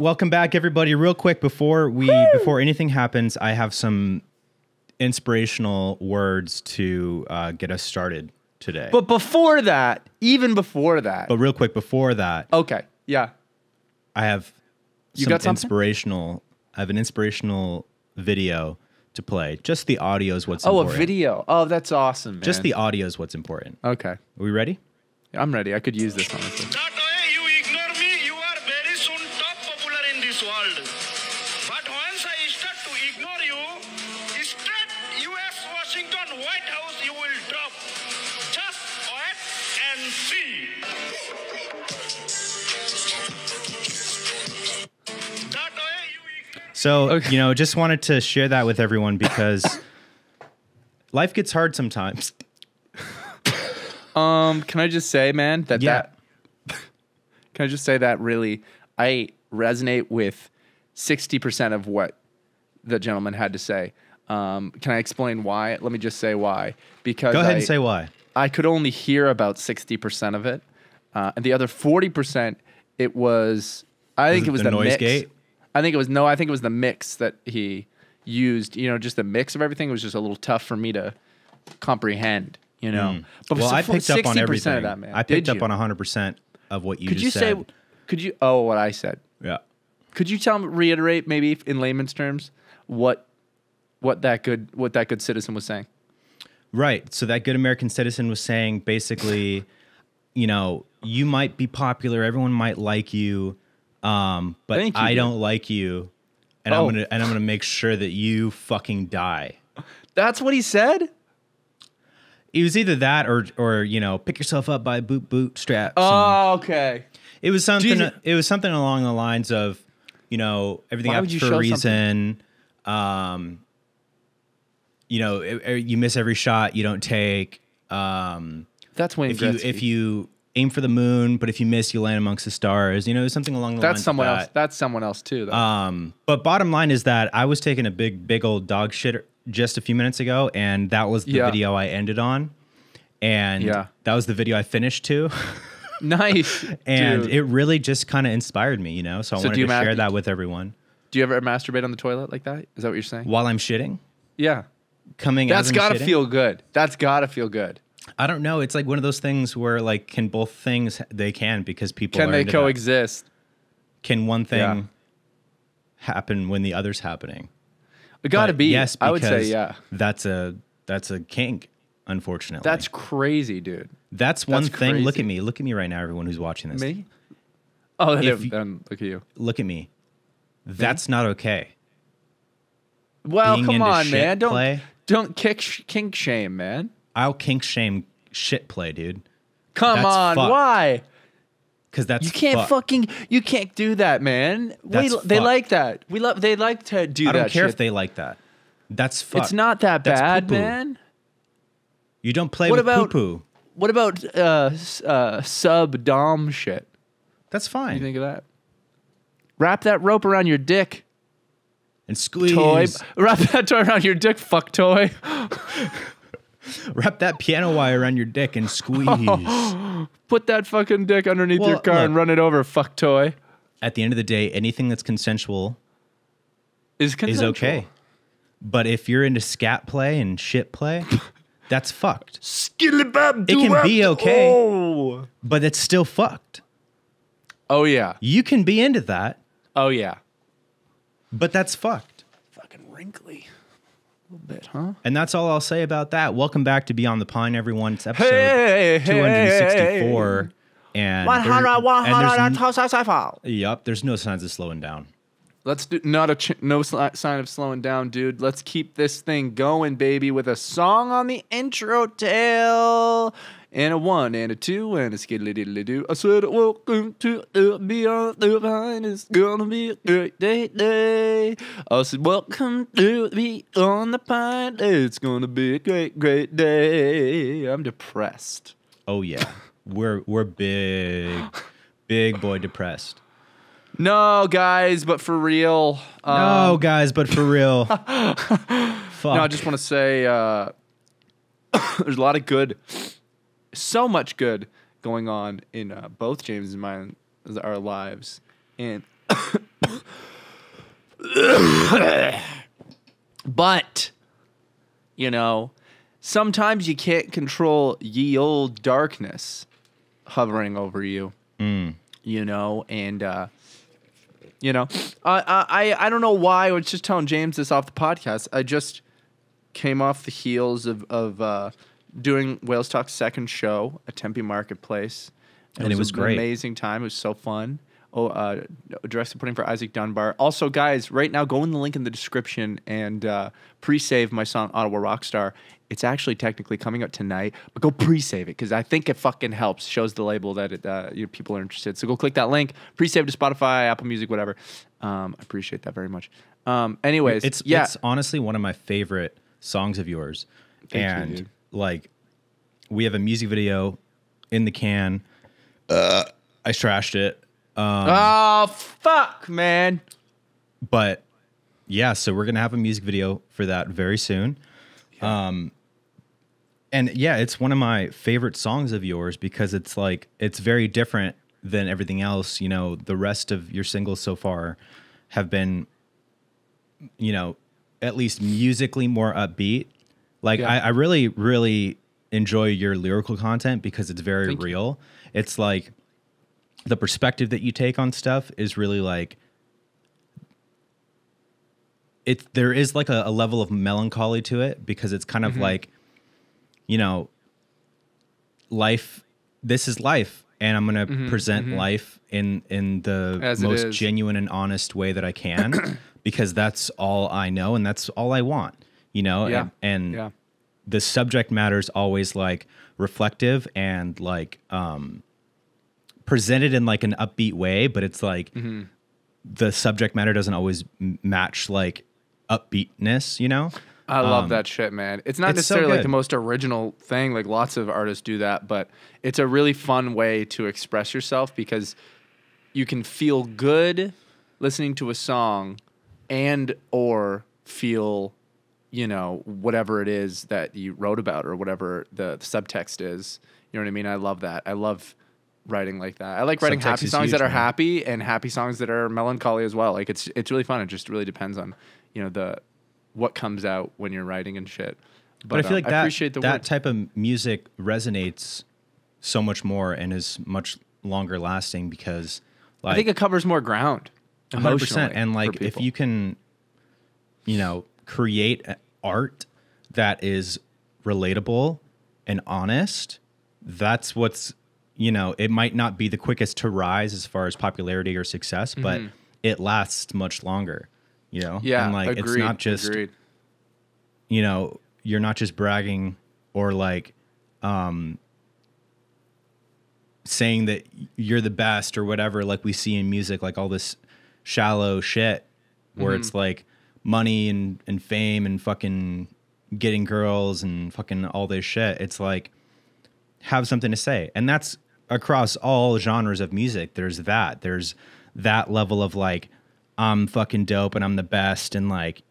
Welcome back, everybody. Real quick, before anything happens, I have some inspirational words to get us started today. But before that, even before that. But real quick, before that. Okay, yeah. I have inspirational. I have an inspirational video to play. Just the audio is what's important. Oh, a video. Oh, that's awesome, man. Just the audio is what's important. Okay. Are we ready? Yeah, I'm ready. I could use this, honestly. That way you ignore me, you are very soon top popular in this world. But once I start to ignore you, straight US Washington White House you will drop. Just wait and see. That way you ignore So, just wanted to share that with everyone because life gets hard sometimes. Can I just say, man, can I just say that really, I resonate with 60% of what the gentleman had to say. Can I explain why? Let me just say why. Because Go ahead and say why. I could only hear about 60% of it. And the other 40%, it was, I think it was the noise mix. gate? I think it was the mix that he used, just the mix of everything was just a little tough for me to comprehend. But Well, I picked up on 60% everything. of that, man. I picked up on 100% of what you just said. What I said? Yeah. Could you reiterate maybe in layman's terms what that good citizen was saying? Right. So that good American citizen was saying basically, you might be popular, everyone might like you, but I don't like you, and I'm gonna make sure that you fucking die. That's what he said? It was either that or pick yourself up by bootstraps. Oh, okay. It was something. Jesus. It was something along the lines of, everything happens for a reason. You miss every shot you don't take. That's Wayne Gretzky. If you aim for the moon, but if you miss, you land amongst the stars. Something along the lines. That's someone of that. else. That's someone else too, though. But bottom line is that I was taking a big old dog shit just a few minutes ago, and that was the video I ended on, and that was the video I finished to. Nice. And dude. It really just kind of inspired me, so I wanted to share that with everyone. Do you ever masturbate on the toilet like that? Is that what you're saying? While I'm shitting? Yeah. That's gotta feel good. That's gotta feel good. I don't know. It's like one of those things where, like, can both things? They can, because people can they coexist? Can one thing happen when the other's happening? It gotta be. Yes, I would say That's a kink, unfortunately. That's crazy, dude. That's one thing. Crazy. Look at me right now, everyone who's watching this. Me? Oh, then look at you. Look at me. That's not okay. Well, Being come on, man. Play, don't kink shame, man. I'll kink shame shit play, dude. Come on, fucked. Why? Because that's you can't do that, man. They like that. They like to do that. I don't care shit. if they like that. That's fucked. It's not that bad, poo-poo. man. You don't play with poo-poo. What about sub dom shit? That's fine. What do you think of that? Wrap that rope around your dick. And squeeze. Toy. Wrap that toy around your dick, fuck toy. Wrap that piano wire around your dick and squeeze. Put that fucking dick underneath your car and run it over, fuck toy. At the end of the day, anything that's consensual is okay. But if you're into scat play and shit play, that's fucked. It can be okay, but it's still fucked. Oh, yeah. You can be into that. Oh, yeah. But that's fucked. Fucking wrinkly. A little bit, huh? And that's all I'll say about that. Welcome back to Beyond the Pine, everyone. It's episode 264. And there's no signs of slowing down. Let's do no sign of slowing down, dude. Let's keep this thing going, baby, with a song on the intro tail. And a 1 and a 2 and a skiddly-diddly-doo. I said, welcome to Beyond the Pine. It's gonna be a great day. I said, welcome to Beyond the Pine. It's gonna be a great day. I'm depressed. Oh, yeah. We're big boy depressed. No, guys, but for real. Fuck. No, I just want to say there's a lot of good, so much good going on in both James and mine, our lives. And But, you know, sometimes you can't control ye old darkness hovering over you, you know, and, you know, I don't know why. I was just telling James this off the podcast. I just came off the heels of doing Whales Talk's second show at Tempe Marketplace. And it was great. An amazing time. It was so fun. Directed putting for Isaac Dunbar. Also, guys, right now, go in the link in the description and pre-save my song Ottawa Rockstar. It's actually technically coming out tonight, but go pre-save it because I think it fucking helps. Shows the label that people are interested. So go click that link. Pre-save to Spotify, Apple Music, whatever. I appreciate that very much. Anyways, it's honestly one of my favorite songs of yours. Thank you, dude. Like, we have a music video in the can. I trashed it. Oh, fuck, man. But yeah, so we're going to have a music video for that very soon. Yeah. And yeah, it's one of my favorite songs of yours because it's like, it's very different than everything else. You know, the rest of your singles so far have been, you know, at least musically more upbeat. Like, I really, really enjoy your lyrical content because it's very real. It's like, the perspective that you take on stuff is really like, there is like a level of melancholy to it because it's kind of like, you know, life, this is life. And I'm going to present life in the most genuine and honest way that I can because that's all I know. And that's all I want, you know? And the subject matter is always like reflective and like, presented in like an upbeat way, but it's like the subject matter doesn't always match like upbeatness, you know? I love that shit, man. It's not necessarily like the most original thing. Like lots of artists do that, but it's a really fun way to express yourself because you can feel good listening to a song and or feel, you know, whatever it is that you wrote about or whatever the subtext is. You know what I mean? I love that. I love writing like that. I like writing happy songs that are happy and happy songs that are melancholy as well. Like it's really fun. It just really depends on, you know, what comes out when you're writing and shit. But I feel like that type of music resonates so much more and is much longer lasting because like, I think it covers more ground. 100%. And like if you can, you know, create art that is relatable and honest, that's what's, you know, it might not be the quickest to rise as far as popularity or success, but it lasts much longer, you know? Yeah, and like, it's not just, you know, you're not just bragging or like, saying that you're the best or whatever, like we see in music, like all this shallow shit where it's like money and fame and fucking getting girls and fucking all this shit. It's like, have something to say. And that's across all genres of music. There's that level of like, I'm fucking dope and I'm the best and like,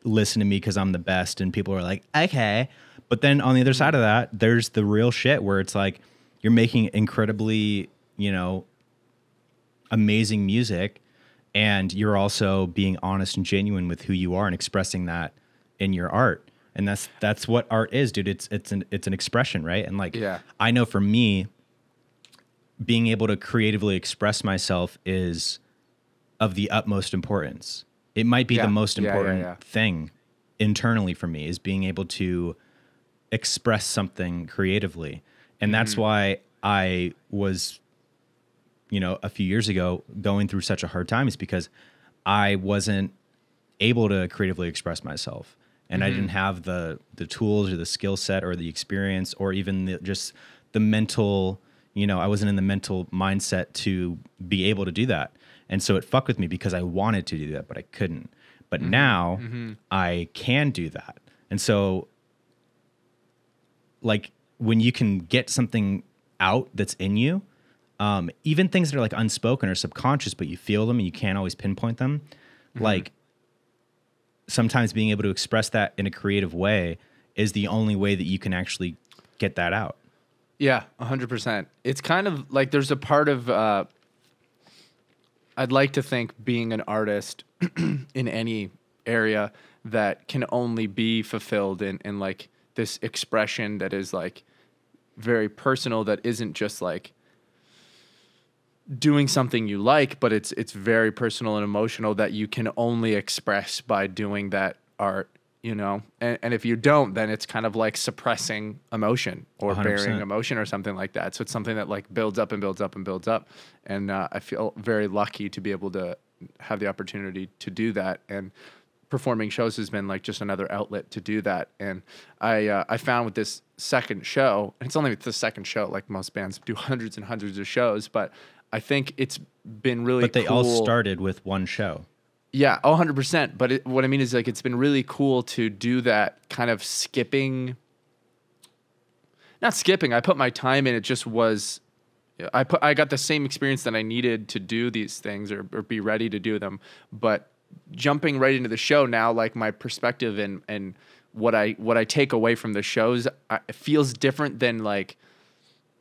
listen to me because I'm the best. And people are like, okay. But then on the other side of that, there's the real shit where it's like, you're making incredibly, you know, amazing music. And you're also being honest and genuine with who you are and expressing that in your art. And that's what art is, dude. It's an expression, right? And like, I know for me, being able to creatively express myself is of the utmost importance. It might be the most important thing internally for me is being able to express something creatively. And that's why I was, you know, a few years ago going through such a hard time is because I wasn't able to creatively express myself. And I didn't have the tools or the skill set or the experience or even just the mental, you know, I wasn't in the mental mindset to be able to do that. And so it fucked with me because I wanted to do that, but I couldn't. But now I can do that. And so like when you can get something out that's in you, even things that are like unspoken or subconscious, but you feel them and you can't always pinpoint them, like sometimes being able to express that in a creative way is the only way that you can actually get that out. Yeah, 100%. It's kind of like there's a part of, I I'd like to think being an artist in any area that can only be fulfilled in like this expression that is like very personal, that isn't just like doing something you like, but it's very personal and emotional, that you can only express by doing that art, you know? And if you don't, then it's kind of like suppressing emotion or 100%. burying emotion or something like that. So it's something that like builds up and builds up and builds up. And I feel very lucky to be able to have the opportunity to do that. And performing shows has been like just another outlet to do that. And I found with this second show, and it's only the second show, like most bands do hundreds and hundreds of shows, but I think it's been really But they cool. all started with one show. Yeah, 100%. But what I mean is like it's been really cool to do that kind of skipping. Not skipping. I put my time in. It just was. I got the same experience that I needed to do these things or be ready to do them. But jumping right into the show now, like my perspective and what I take away from the shows, it feels different than like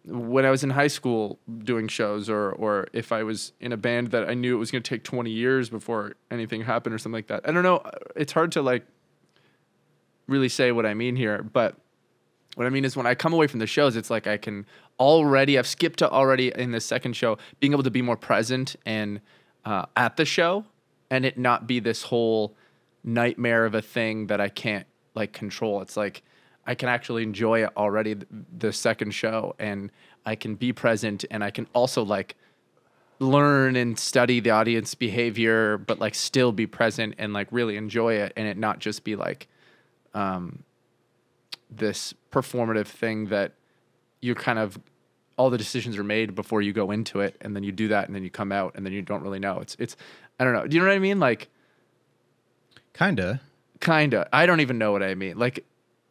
when I was in high school doing shows, or if I was in a band that I knew it was going to take 20 years before anything happened or something like that. I don't know. It's hard to like really say what I mean here, but what I mean is when I come away from the shows, it's like I've skipped to already in the second show, being able to be more present and at the show, and it not be this whole nightmare of a thing that I can't like control. It's like I can actually enjoy it already, the second show, and I can be present, and I can also like learn and study the audience behavior, but like still be present and like really enjoy it, and it not just be like this performative thing that you're kind of, all the decisions are made before you go into it, and then you do that, and then you come out, and then you don't really know. It's I don't know. Do you know what I mean? Like, Kinda. I don't even know what I mean. Like,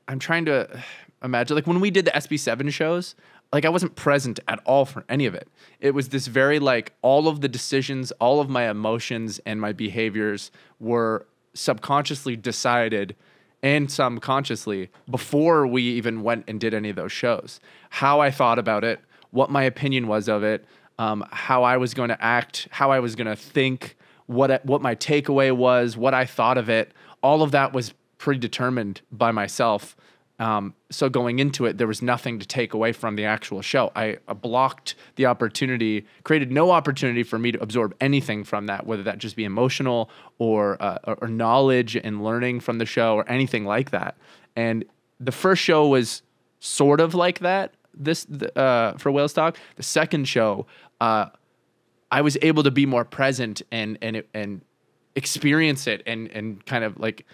I'm trying to imagine, like when we did the SB7 shows, like I wasn't present at all for any of it. It was this very like all of the decisions, all of my emotions and my behaviors were subconsciously decided and subconsciously before we even went and did any of those shows. How I thought about it, what my opinion was of it, how I was going to act, how I was going to think, what my takeaway was, what I thought of it. All of that was predetermined by myself. So going into it, there was nothing to take away from the actual show. I blocked the opportunity, created no opportunity for me to absorb anything from that, whether that just be emotional or knowledge and learning from the show or anything like that. And the first show was sort of like that. For Whale Talk. The second show, I was able to be more present and experience it and kind of like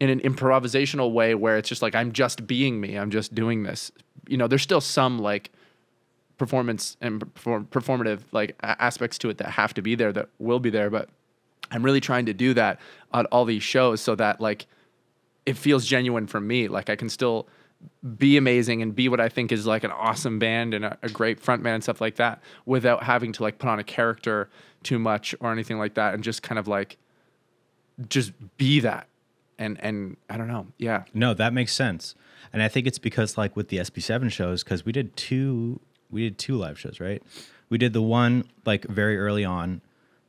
in an improvisational way where it's just like, I'm just being me. I'm just doing this. You know, there's still some like performance and performative like aspects to it that have to be there, that will be there. But I'm really trying to do that on all these shows so that like it feels genuine for me. Like I can still be amazing and be what I think is like an awesome band and a great frontman and stuff like that without having to like put on a character too much or anything like that, and just kind of like just be that. And I don't know. Yeah. No, that makes sense. And I think it's because like with the SB7 shows, because we did two live shows, right? We did the one like very early on.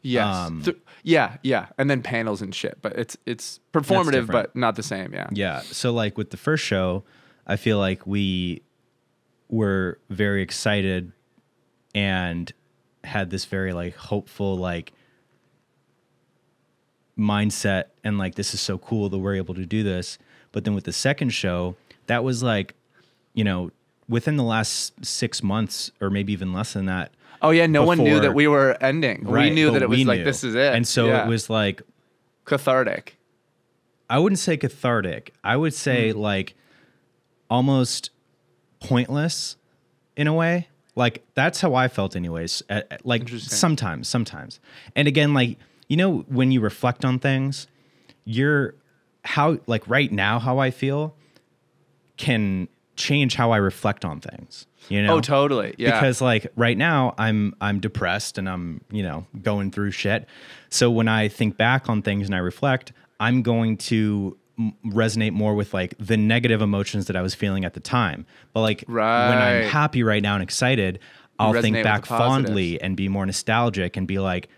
Yes. Yeah. And then panels and shit. But it's performative, but not the same. Yeah. Yeah. So like with the first show, I feel like we were very excited and had this very like hopeful like mindset and like, this is so cool that we're able to do this. But then with the second show, that was like, you know, within the last 6 months or maybe even less than that. Oh yeah. No one knew that we were ending. Right, we knew that it was like, this is it. And so it was like cathartic. I wouldn't say cathartic. I would say like almost pointless in a way. Like that's how I felt anyways. Like sometimes. And again, like, you know, when you reflect on things, like right now, how I feel can change how I reflect on things, you know? Oh, totally. Yeah. Because like right now I'm depressed and I'm, you know, going through shit. So when I think back on things and I reflect, I'm going to resonate more with like the negative emotions that I was feeling at the time. But like when I'm happy right now and excited, I'll think back fondly and be more nostalgic and be like,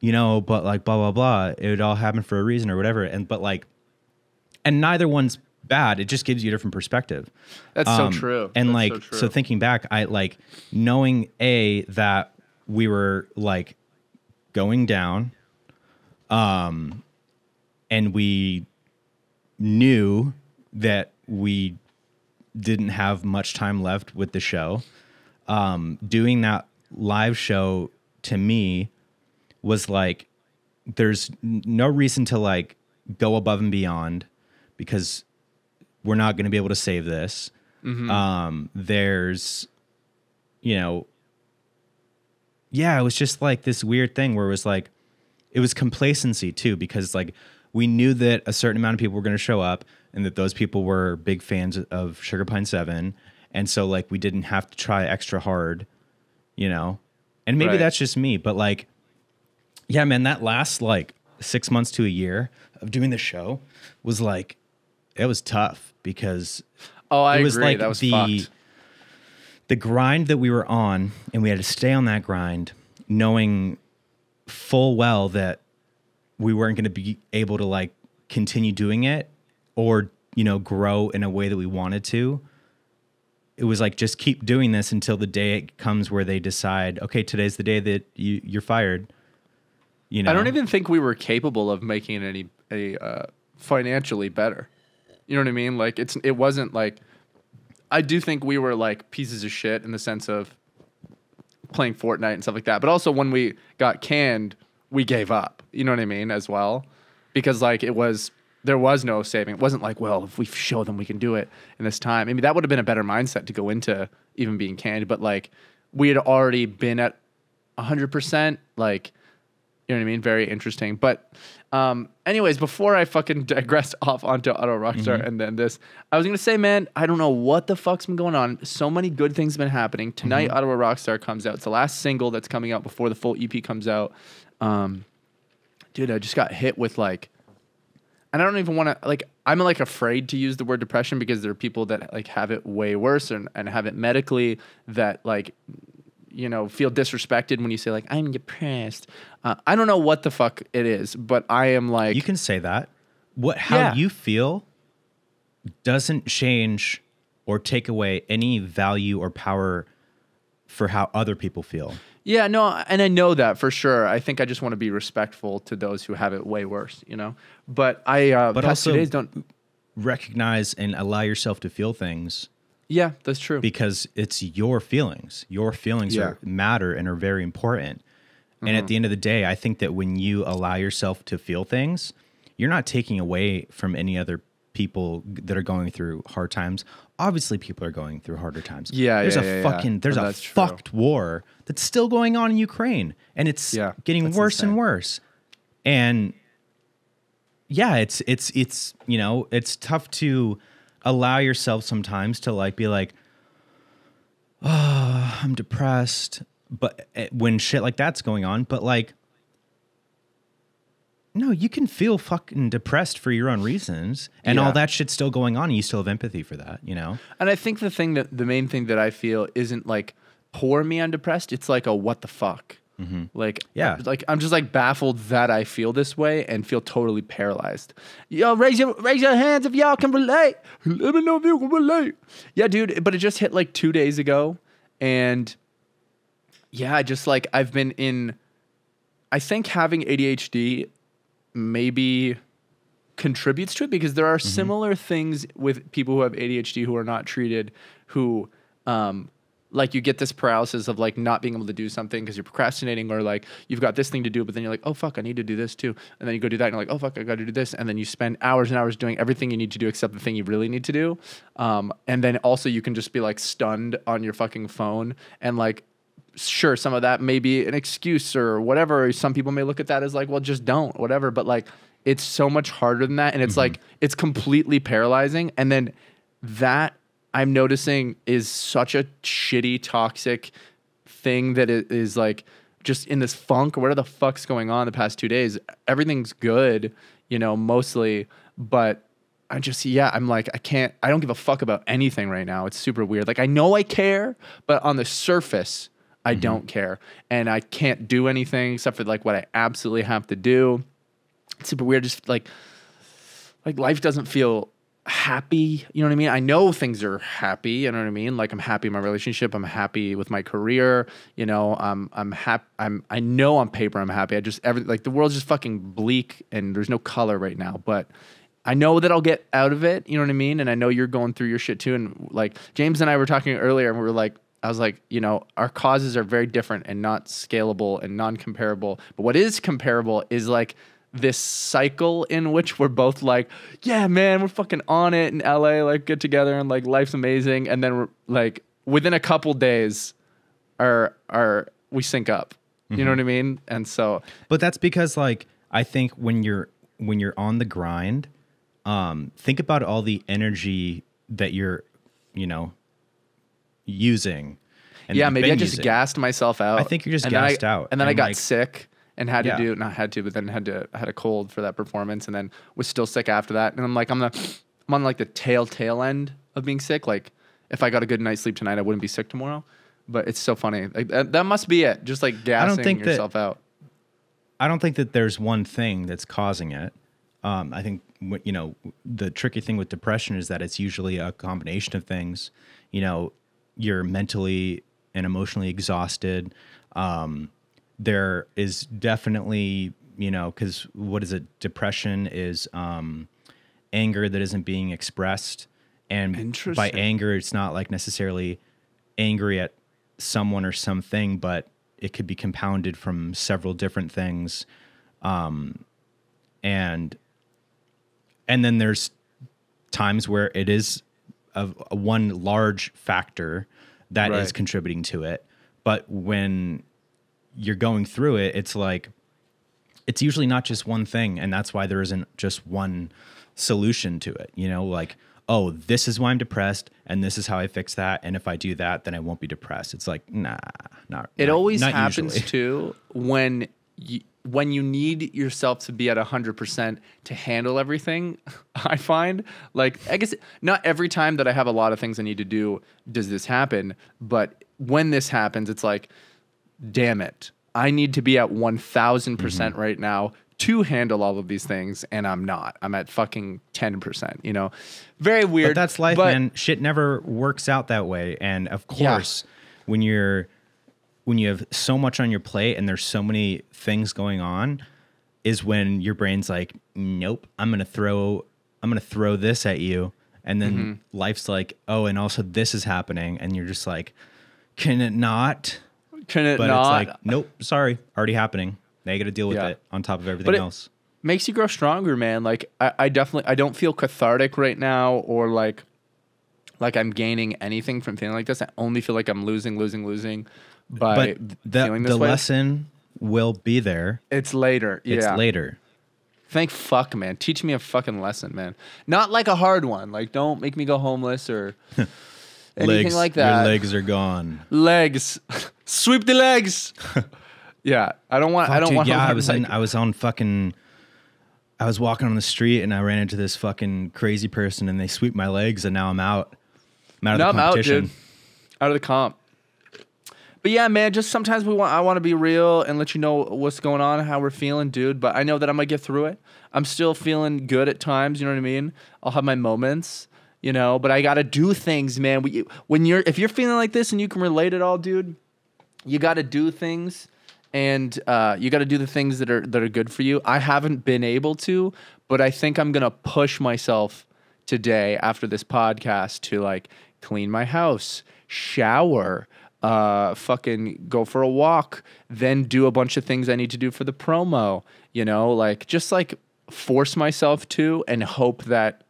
but like blah, blah, blah. It would all happen for a reason or whatever. And neither one's bad. It just gives you a different perspective. That's so true. And That's like, so true. so thinking back, I like knowing that we were like going down, and we knew that we didn't have much time left with the show. Doing that live show to me was like, there's no reason to like go above and beyond because we're not going to be able to save this. There's, it was just like this weird thing where it was like, it was complacency too, because like we knew that a certain amount of people were going to show up and that those people were big fans of Sugar Pine 7. And so like we didn't have to try extra hard, and maybe that's just me, but like, yeah, man, that last like 6 months to a year of doing the show was like, it was tough because I was agree. like That was fucked. The grind that we were on, and we had to stay on that grind, knowing full well that we weren't going to be able to like continue doing it or, grow in a way that we wanted to. It was like, just keep doing this until the day it comes where they decide, okay, today's the day that you're fired. I don't even think we were capable of making it any financially better. You know what I mean? Like it wasn't like, I do think we were like pieces of shit in the sense of playing Fortnite and stuff like that. But also when we got canned, we gave up. You know what I mean? As well, because like there was no saving. It wasn't like, well, if we show them we can do it in this time. I mean, that would have been a better mindset to go into even being canned. But like we had already been at 100%. Like, you know what I mean? Very interesting. But anyways, before I fucking digress off onto Ottawa Rockstar and then this, I was going to say, man, I don't know what the fuck's been going on. So many good things have been happening. Tonight, Ottawa Rockstar comes out. It's the last single that's coming out before the full EP comes out. Dude, I just got hit with like, and I don't even want to, like, I'm like afraid to use the word depression because there are people that like have it way worse and have it medically that like, feel disrespected when you say like, I'm depressed. I don't know what the fuck it is, but I am like, you can say that. How you feel doesn't change or take away any value or power for how other people feel. Yeah, no, and I know that for sure. I think I just want to be respectful to those who have it way worse, But but past also 2 days don't recognize and allow yourself to feel things. Yeah, that's true. Because it's your feelings. Your feelings matter and are very important. And at the end of the day, I think that when you allow yourself to feel things, you're not taking away from any other people that are going through hard times. Obviously, people are going through harder times. There's a fucked war that's still going on in Ukraine, and it's getting worse and worse. And yeah, it's it's tough to allow yourself sometimes to like be like, oh, I'm depressed, but when shit like that's going on, but like, no, you can feel fucking depressed for your own reasons, and all that shit's still going on, and you still have empathy for that, And I think the main thing that I feel isn't like pour me on depressed. It's like a what the fuck. Like, like I'm just like baffled that I feel this way and feel totally paralyzed. Yo, raise your hands if y'all can relate. Let me know if you can relate. Yeah, dude. But it just hit like 2 days ago, and I just like I've been in. I think having ADHD maybe contributes to it because there are similar things with people who have ADHD who are not treated, who like you get this paralysis of like not being able to do something because you're procrastinating, or like you've got this thing to do, but then you're like, oh fuck, I need to do this too. And then you go do that and you're like, oh fuck, I got to do this. And then you spend hours and hours doing everything you need to do except the thing you really need to do. And then also you can just be like stunned on your fucking phone, and like, sure, some of that may be an excuse or whatever. Some people may look at that as like, well, just don't, whatever. But like, it's so much harder than that. And it's like, it's completely paralyzing. And then that I'm noticing is such a shitty, toxic thing that it is like just in this funk or whatever the fuck's going on the past 2 days. Everything's good, mostly. But I just, I'm like, I don't give a fuck about anything right now. It's super weird. Like, I know I care, but on the surface, I don't care. And I can't do anything except for like what I absolutely have to do. It's super weird. Just like life doesn't feel happy. You know what I mean? I know things are happy. You know what I mean? Like I'm happy in my relationship. I'm happy with my career. You know, I'm happy. I know on paper I'm happy. Like the world's just fucking bleak and there's no color right now, but I know that I'll get out of it. You know what I mean? And I know you're going through your shit too. And like James and I were talking earlier and we were like, I was like, you know, our causes are very different and not scalable and non-comparable. But what is comparable is like this cycle in which we're both like, yeah, man, we're fucking on it in LA, like get together and like life's amazing. And then we're like within a couple days we sync up. You know what I mean? And so, but that's because like, I think when you're on the grind, think about all the energy that you're, you know, using. And yeah, maybe I just gassed myself out. I think you're just gassed out. And then I got sick and had to do, not had to, but then had a cold for that performance and then was still sick after that. And I'm like, I'm on like the tail end of being sick. Like if I got a good night's sleep tonight, I wouldn't be sick tomorrow. But it's so funny. Like that must be it. Just like gassing yourself out. I don't think that there's one thing that's causing it. I think, you know, the tricky thing with depression is that it's usually a combination of things. You know, you're mentally and emotionally exhausted. There is definitely, you know, because what is it? Depression is anger that isn't being expressed. And by anger, it's not like necessarily angry at someone or something, but it could be compounded from several different things. And then there's times where it is a one large factor that is contributing to it. But when you're going through it, it's like, it's usually not just one thing. And that's why there isn't just one solution to it. You know, like, oh, this is why I'm depressed and this is how I fix that. And if I do that, then I won't be depressed. It's like, nah, not. It always happens too when you need yourself to be at 100% to handle everything. I find, like, I guess not every time that I have a lot of things I need to do does this happen, but when this happens, it's like, damn it, I need to be at 1000% right now to handle all of these things, and I'm not. I'm at fucking 10%, you know? Very weird. But that's life, man. Shit never works out that way. And of course, when you have so much on your plate and there's so many things going on, is when your brain's like, nope, I'm gonna throw this at you. And then life's like, oh, and also this is happening, and you're just like, can it not? Can it but not? It's like, nope, sorry, already happening. Now you got to deal with it on top of everything else. Makes you grow stronger, man. Like I don't feel cathartic right now, or like I'm gaining anything from feeling like this. I only feel like I'm losing by feeling this way. The lesson will be there. It's later. Yeah. It's later. Thank fuck, man. Teach me a fucking lesson, man. Not like a hard one. Like, don't make me go homeless or anything like that. Your legs are gone. Legs. Sweep the legs. Yeah, I don't want. Yeah, I was walking on the street and I ran into this fucking crazy person and they sweep my legs and now I'm out. I'm out of the competition. I'm out, dude. Out of the comp. But yeah, man, just sometimes I want to be real and let you know what's going on, how we're feeling, dude. But I know that I'm gonna get through it. I'm still feeling good at times. You know what I mean? I'll have my moments, you know. But I gotta do things, man. If you're feeling like this and you can relate at all, dude, you gotta do things. And you got to do the things that are good for you. I haven't been able to, but I think I'm gonna push myself today after this podcast to like clean my house, shower, fucking go for a walk, then do a bunch of things I need to do for the promo. You know, like just like force myself to and hope that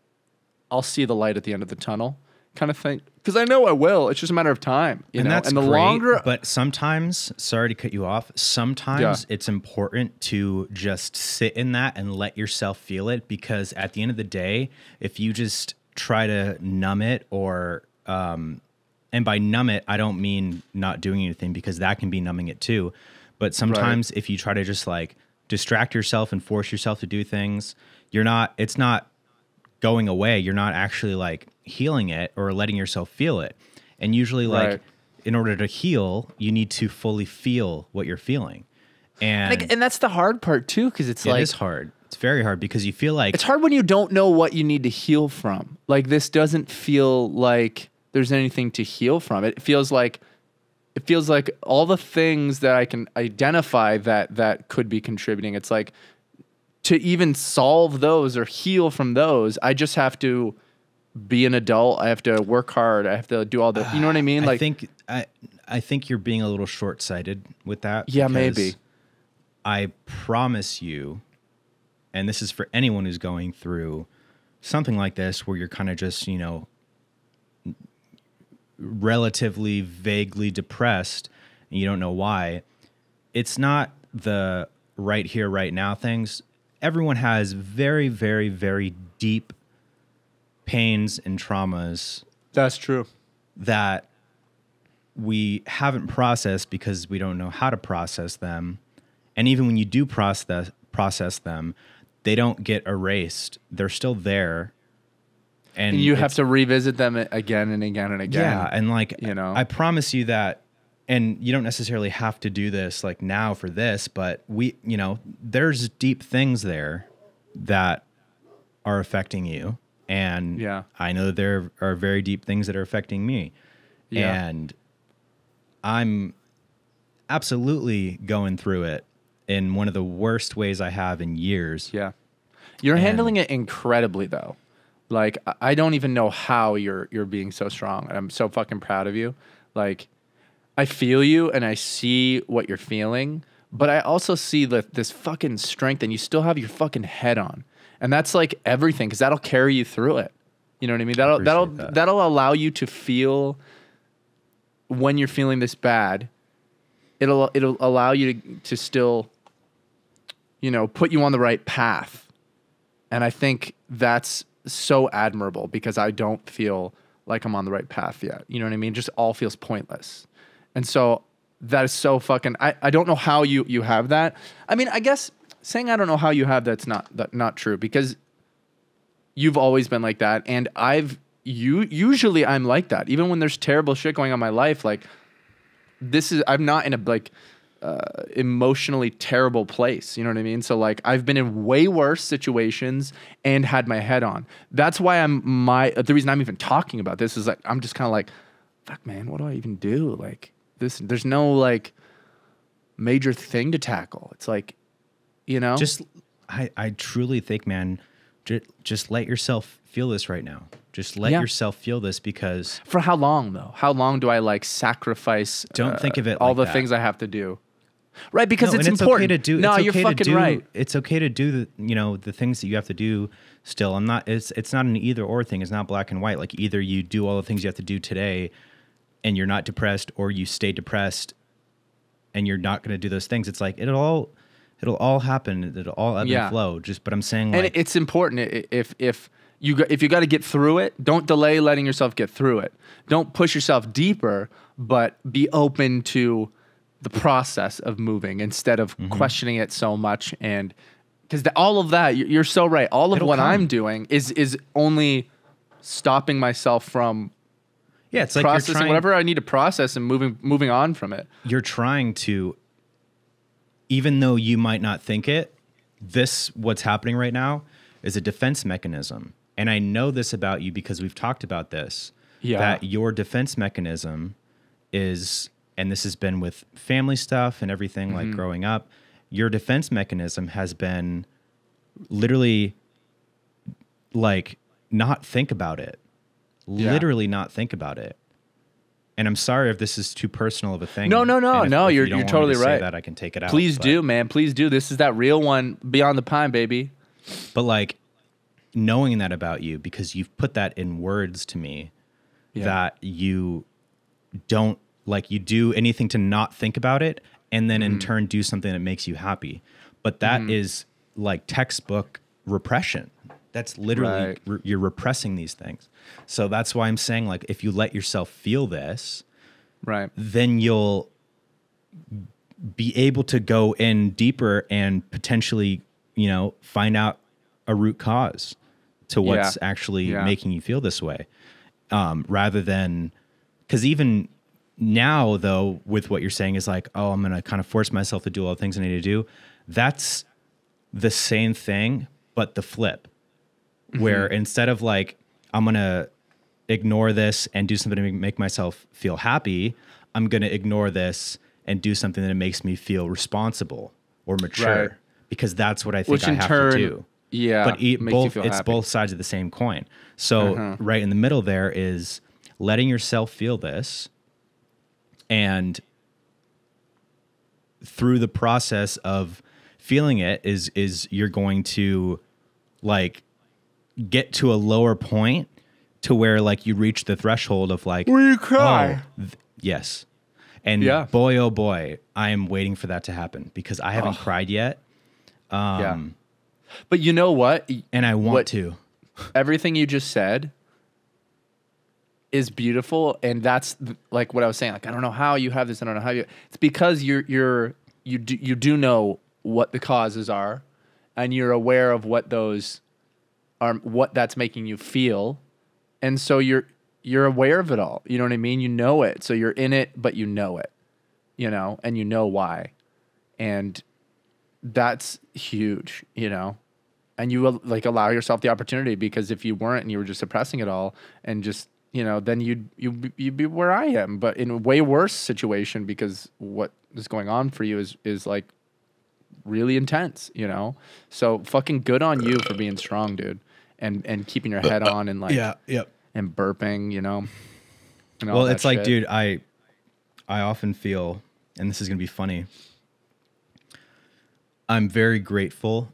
I'll see the light at the end of the tunnel, kind of thing. Because I know I will. It's just a matter of time. You know? That's and the great, longer. But sometimes, sorry to cut you off, sometimes it's important to just sit in that and let yourself feel it. Because at the end of the day, if you just try to numb it or, and by numb it, I don't mean not doing anything because that can be numbing it too. But sometimes if you try to just like distract yourself and force yourself to do things, it's not going away. You're not actually like healing it or letting yourself feel it. And usually like in order to heal, you need to fully feel what you're feeling. And that's the hard part too, because it is hard. It's very hard because you feel like it's hard when you don't know what you need to heal from. Like this doesn't feel like there's anything to heal from. It feels like all the things that I can identify that could be contributing. It's like to even solve those or heal from those, I just have to be an adult. I have to work hard. I have to do all the, you know what I mean? Like I think you're being a little short-sighted with that. Yeah, maybe. I promise you, and this is for anyone who's going through something like this where you're kind of just, you know, relatively vaguely depressed and you don't know why. It's not the right here, right now things. Everyone has very, very, very deep pains and traumas. That's true. That we haven't processed because we don't know how to process them. And even when you do process them, they don't get erased. They're still there. And you have to revisit them again and again and again. Yeah, and like, you know, I promise you that, and you don't necessarily have to do this like now for this, but you know, there's deep things there that are affecting you. And yeah, I know there are very deep things that are affecting me. Yeah. And I'm absolutely going through it in one of the worst ways I have in years. Yeah. You're handling it incredibly though. Like, I don't even know how you're being so strong. I'm so fucking proud of you. Like, I feel you and I see what you're feeling, but I also see this fucking strength, and you still have your fucking head on. And that's like everything, because that'll carry you through it. You know what I mean? That'll allow you to feel when you're feeling this bad. It'll allow you to still, you know, put you on the right path. And I think that's so admirable, because I don't feel like I'm on the right path yet. You know what I mean? Just all feels pointless. And so that is so fucking, I don't know how you have that. I mean, I guess saying I don't know how you have that's not true, because you've always been like that. And usually I'm like that. Even when there's terrible shit going on in my life, like I'm not in a like emotionally terrible place. You know what I mean? So like I've been in way worse situations and had my head on. That's why the reason I'm even talking about this is like, I'm just kind of like, fuck man, what do I even do? Like there's no like major thing to tackle. It's like, you know, I truly think, man, just let yourself feel this right now. Just let yourself feel this, because for how long though? How long do I like sacrifice? Don't think of it all like the that. things I have to do. Right, because it's important. important Okay to do. No, it's you're okay fucking right. It's okay to do the things that you have to do still. It's not an either or thing. It's not black and white. Like either you do all the things you have to do today and you're not depressed, or you stay depressed and you're not going to do those things. It's like it'll all happen. It'll all ebb and flow. But I'm saying, like, and it's important if you got to get through it, don't delay letting yourself get through it. Don't push yourself deeper, but be open to the process of moving instead of questioning it so much. And because all of that, you're so right. All of what I'm doing is only stopping myself from it's like processing whatever I need to process and moving on from it. You're trying to, even though you might not think it, what's happening right now is a defense mechanism. And I know this about you because we've talked about this, that your defense mechanism is, and this has been with family stuff and everything, like growing up, your defense mechanism has been literally like not think about it. Literally not think about it. And I'm sorry if this is too personal of a thing. No. You're totally right. That I can take it out. Please do, man. Please do. This is that real one, Beyond the Pine, baby. But like knowing that about you, because you've put that in words to me, that you don't like, you do anything to not think about it, and then in turn do something that makes you happy. But that is like textbook repression. That's literally, you're repressing these things. So that's why I'm saying, like, if you let yourself feel this, then you'll be able to go in deeper and potentially, you know, find out a root cause to what's actually making you feel this way. Rather than, because even now though, with what you're saying is like, oh, I'm going to kind of force myself to do all the things I need to do. That's the same thing, but the flip, where instead of like, I'm going to ignore this and do something to make myself feel happy, I'm going to ignore this and do something that makes me feel responsible or mature, Right. because that's what I think Which I in have turn, to do. yeah, But makes you both, feel it's happy. both sides of the same coin. So right in the middle there is letting yourself feel this, and through the process of feeling it is you're going to like get to a lower point to where like you reach the threshold of like, Will you cry? yes. And Yeah. boy, oh boy, I am waiting for that to happen because I haven't cried yet. Yeah. But you know what? And I want to. Everything you just said is beautiful, and that's like what I was saying. Like, I don't know how you have this. I don't know how you. It's because you do know what the causes are, and you're aware of what those are, what that's making you feel, and so you're aware of it all. You know what I mean? You know it, so you're in it, but you know it. You know, and you know why, and that's huge. You know. And you like allow yourself the opportunity, because if you weren't and you were just suppressing it all and just, you know, then you'd be where I am, but in a way worse situation, because what is going on for you is like really intense, you know? So fucking good on you for being strong, dude. And keeping your head on and like, and burping, you know? And all Well, that it's like, shit. dude, I often feel, and this is going to be funny, I'm very grateful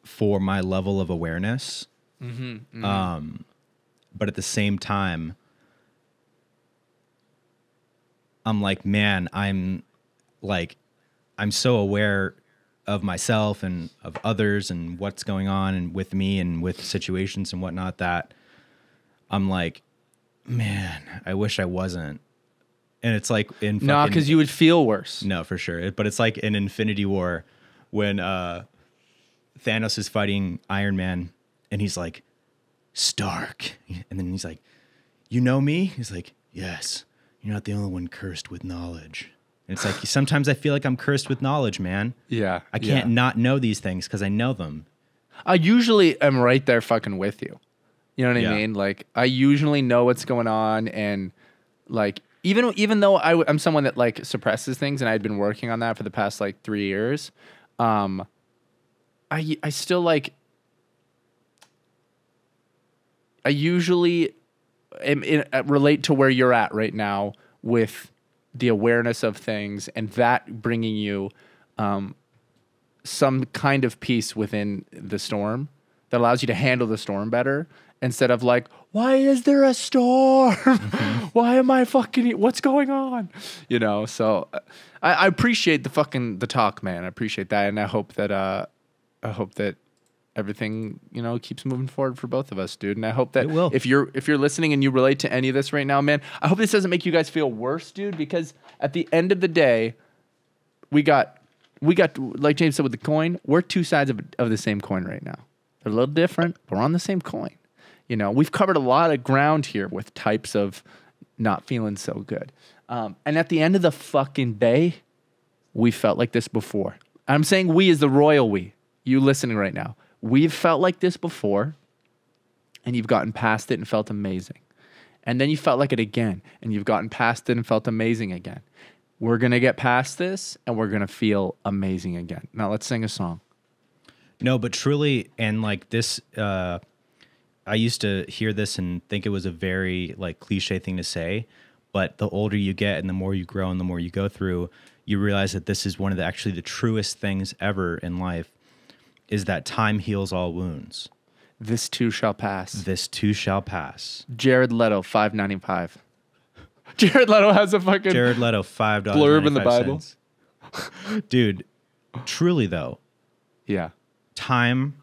for my level of awareness. But at the same time, I'm like, man, I'm so aware of myself and of others and what's going on and with me and with situations and whatnot, that I'm like, man, I wish I wasn't. And it's like in No, fucking, because you would feel worse. no, for sure. But it's like in Infinity War when Thanos is fighting Iron Man and he's like, Stark. And then he's like, you know me? He's like, yes. You're not the only one cursed with knowledge. And it's like, sometimes I feel like I'm cursed with knowledge, man. Yeah. I can't not know these things because I know them. I usually am right there fucking with you. You know what Yeah. I mean? Like, I usually know what's going on, and like, even though I'm someone that like suppresses things, and I'd been working on that for the past like 3 years, I still like, I usually relate to where you're at right now with the awareness of things, and that bringing you some kind of peace within the storm that allows you to handle the storm better, instead of like, why is there a storm? Why am I fucking, what's going on? You know, so I appreciate the talk, man. I appreciate that. And I hope that everything, you know, keeps moving forward for both of us, dude. And I hope that It will. if you're listening and you relate to any of this right now, man, I hope this doesn't make you guys feel worse, dude, because at the end of the day, we got like James said with the coin, we're two sides of the same coin right now. They're a little different, but we're on the same coin. You know, we've covered a lot of ground here with types of not feeling so good. And at the end of the fucking day, we felt like this before. I'm saying we as the royal we. You listening right now. We've felt like this before, and you've gotten past it and felt amazing. And then you felt like it again, and you've gotten past it and felt amazing again. We're going to get past this, and we're going to feel amazing again. Now let's sing a song. No, but truly, and like this, I used to hear this and think it was a very like cliche thing to say, but the older you get and the more you grow and the more you go through, you realize that this is one of the truest things ever in life, is that time heals all wounds. This too shall pass. This too shall pass. Jared Leto, $5.95. Jared Leto has a fucking Jared Leto, $5 blurb in the Bible. Dude, truly though, Yeah. time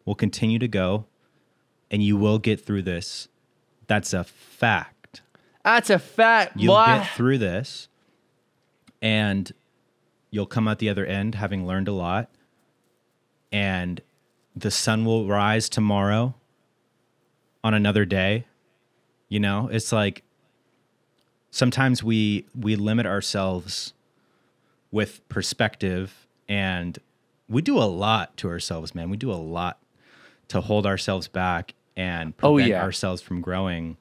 will continue to go and you will get through this. That's a fact. That's a fact, You'll boy. get through this and you'll come out the other end having learned a lot, and the sun will rise tomorrow on another day. You know, it's like sometimes we limit ourselves with perspective, and we do a lot to ourselves, man. We do a lot to hold ourselves back and prevent ourselves from growing.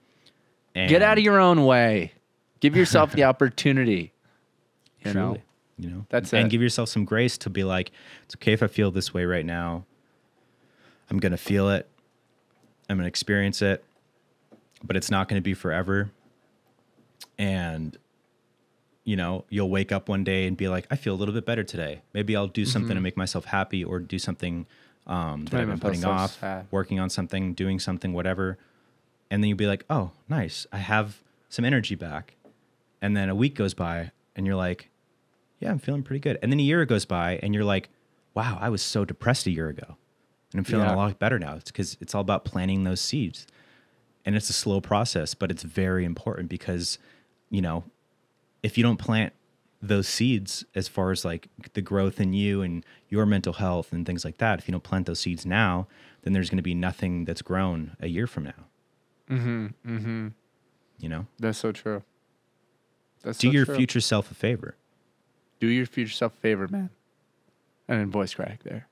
And get out of your own way. Give yourself the opportunity. You know, that's it. And give yourself some grace to be like, it's okay if I feel this way right now. I'm going to feel it. I'm going to experience it, but it's not going to be forever. And, you'll wake up one day and be like, I feel a little bit better today. Maybe I'll do something to make myself happy, or do something that I've been putting off, working on something, doing something, whatever. And then you'll be like, oh, nice. I have some energy back. And then a week goes by and you're like, yeah, I'm feeling pretty good. And then a year goes by and you're like, wow, I was so depressed a year ago. And I'm feeling a lot better now. It's because it's all about planting those seeds. And it's a slow process, but it's very important because, if you don't plant those seeds as far as like the growth in you and your mental health and things like that, if you don't plant those seeds now, then there's going to be nothing that's grown a year from now. That's so true. Do your future self a favor. Do your future self a favor, man. And then voice crack there.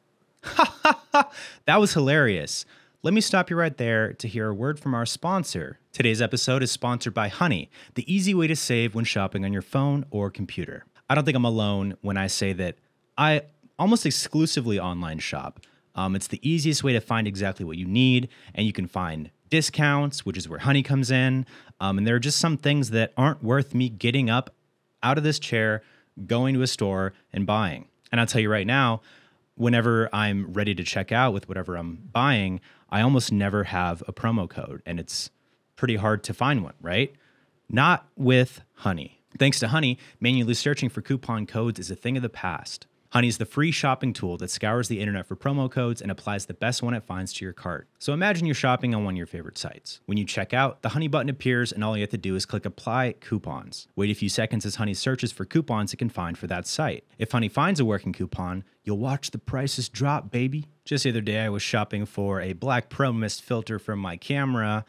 That was hilarious. Let me stop you right there to hear a word from our sponsor. Today's episode is sponsored by Honey, the easy way to save when shopping on your phone or computer. I don't think I'm alone when I say that I almost exclusively online shop. It's the easiest way to find exactly what you need, and you can find discounts, which is where Honey comes in. And there are just some things that aren't worth me getting up out of this chair, going to a store, and buying. And I'll tell you right now, whenever I'm ready to check out with whatever I'm buying, I almost never have a promo code, and it's pretty hard to find one, right? Not with Honey. Thanks to Honey, manually searching for coupon codes is a thing of the past. Honey is the free shopping tool that scours the internet for promo codes and applies the best one it finds to your cart. So imagine you're shopping on one of your favorite sites. When you check out, the Honey button appears and all you have to do is click Apply Coupons. Wait a few seconds as Honey searches for coupons it can find for that site. If Honey finds a working coupon, you'll watch the prices drop, baby. Just the other day, I was shopping for a black pro mist filter for my camera,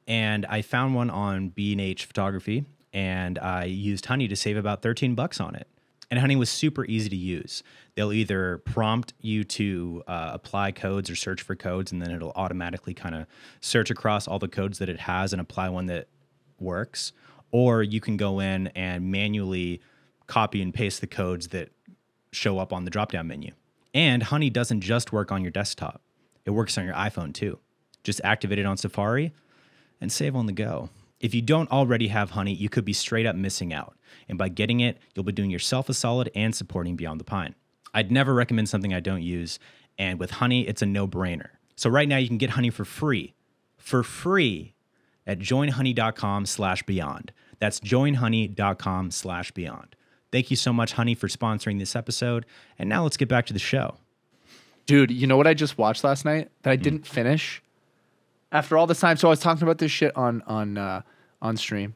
and I found one on B&H Photography, and I used Honey to save about $13 on it. And Honey was super easy to use. They'll either prompt you to apply codes or search for codes, and then it'll automatically kind of search across all the codes that it has and apply one that works. Or you can go in and manually copy and paste the codes that show up on the drop-down menu. And Honey doesn't just work on your desktop. It works on your iPhone too. Just activate it on Safari and save on the go. If you don't already have Honey, you could be straight up missing out. And by getting it, you'll be doing yourself a solid and supporting Beyond the Pine. I'd never recommend something I don't use. And with Honey, it's a no-brainer. So right now you can get Honey for free at joinhoney.com/beyond. That's joinhoney.com/beyond. Thank you so much, Honey, for sponsoring this episode. And now let's get back to the show. Dude, you know what I just watched last night that I didn't finish? After all this time, so I was talking about this shit on stream.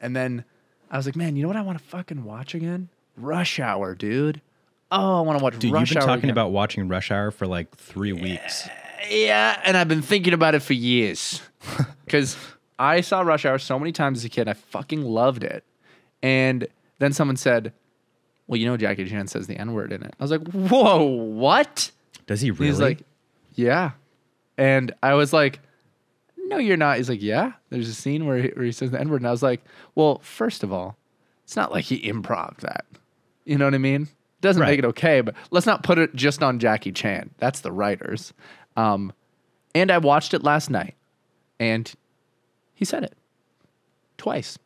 And then I was like, man, you know what I want to fucking watch again? Rush Hour, dude. Oh, I want to watch Rush Hour. Dude, you've been talking about watching Rush Hour for like 3 weeks. Yeah, and I've been thinking about it for years. Because I saw Rush Hour so many times as a kid. I fucking loved it. And then someone said, well, you know Jackie Chan says the N-word in it. I was like, whoa, what? Does he really? He's like, yeah. And I was like, no, you're not. He's like, yeah. There's a scene where he says the N-word. And I was like, well, first of all, it's not like he improv that. You know what I mean? Doesn't make it okay, but let's not put it just on Jackie Chan. That's the writers. And I watched it last night, and he said it twice.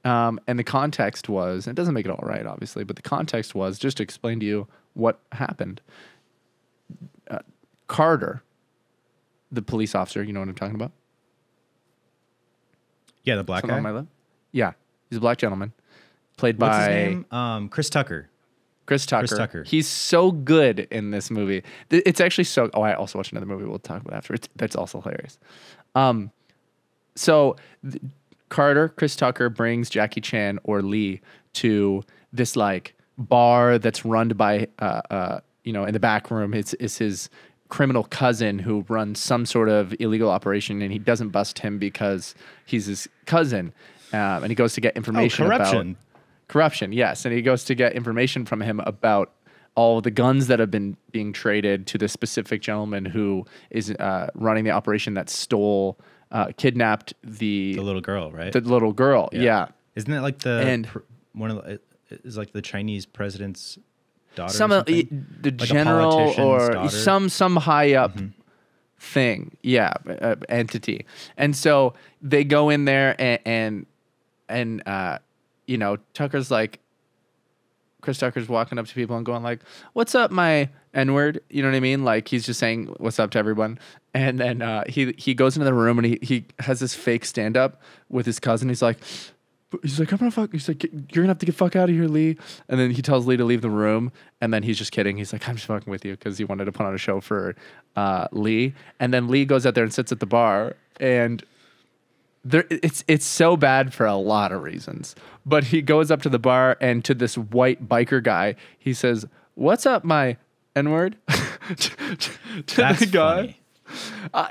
And the context was, it doesn't make it all right, obviously, but the context was, just to explain to you what happened. Carter, the police officer, you know what I'm talking about? Yeah, the black guy? On my left? Yeah, he's a black gentleman. Played What's by... his name? Chris Tucker. Chris Tucker. He's so good in this movie. It's actually so... Oh, I also watched another movie we'll talk about after. That's also hilarious. Carter, Chris Tucker, brings Jackie Chan or Lee to this like bar that's run by, in the back room. It's his criminal cousin who runs some sort of illegal operation, and he doesn't bust him because he's his cousin. and he goes to get information corruption. about corruption. Yes, and he goes to get information from him about all the guns that have been being traded to this specific gentleman who is running the operation that kidnapped the little girl, right? The little girl, yeah. Isn't that like one of the is like the Chinese president's daughter? The like general or daughter? some high up thing, entity. And so they go in there and you know, Chris Tucker's walking up to people and going like, "What's up, my N-word?" You know what I mean? Like he's just saying what's up to everyone. And then he goes into the room and he has this fake stand up with his cousin. He's like, I'm gonna fuck. He's like, "You're gonna have to get fuck out of here, Lee." And then he tells Lee to leave the room. And then he's just kidding. He's like, "I'm just fucking with you," because he wanted to put on a show for Lee. And then Lee goes out there and sits at the bar. And it's so bad for a lot of reasons. But he goes up to the bar and to this white biker guy, he says, "What's up, my N-word?" to the guy.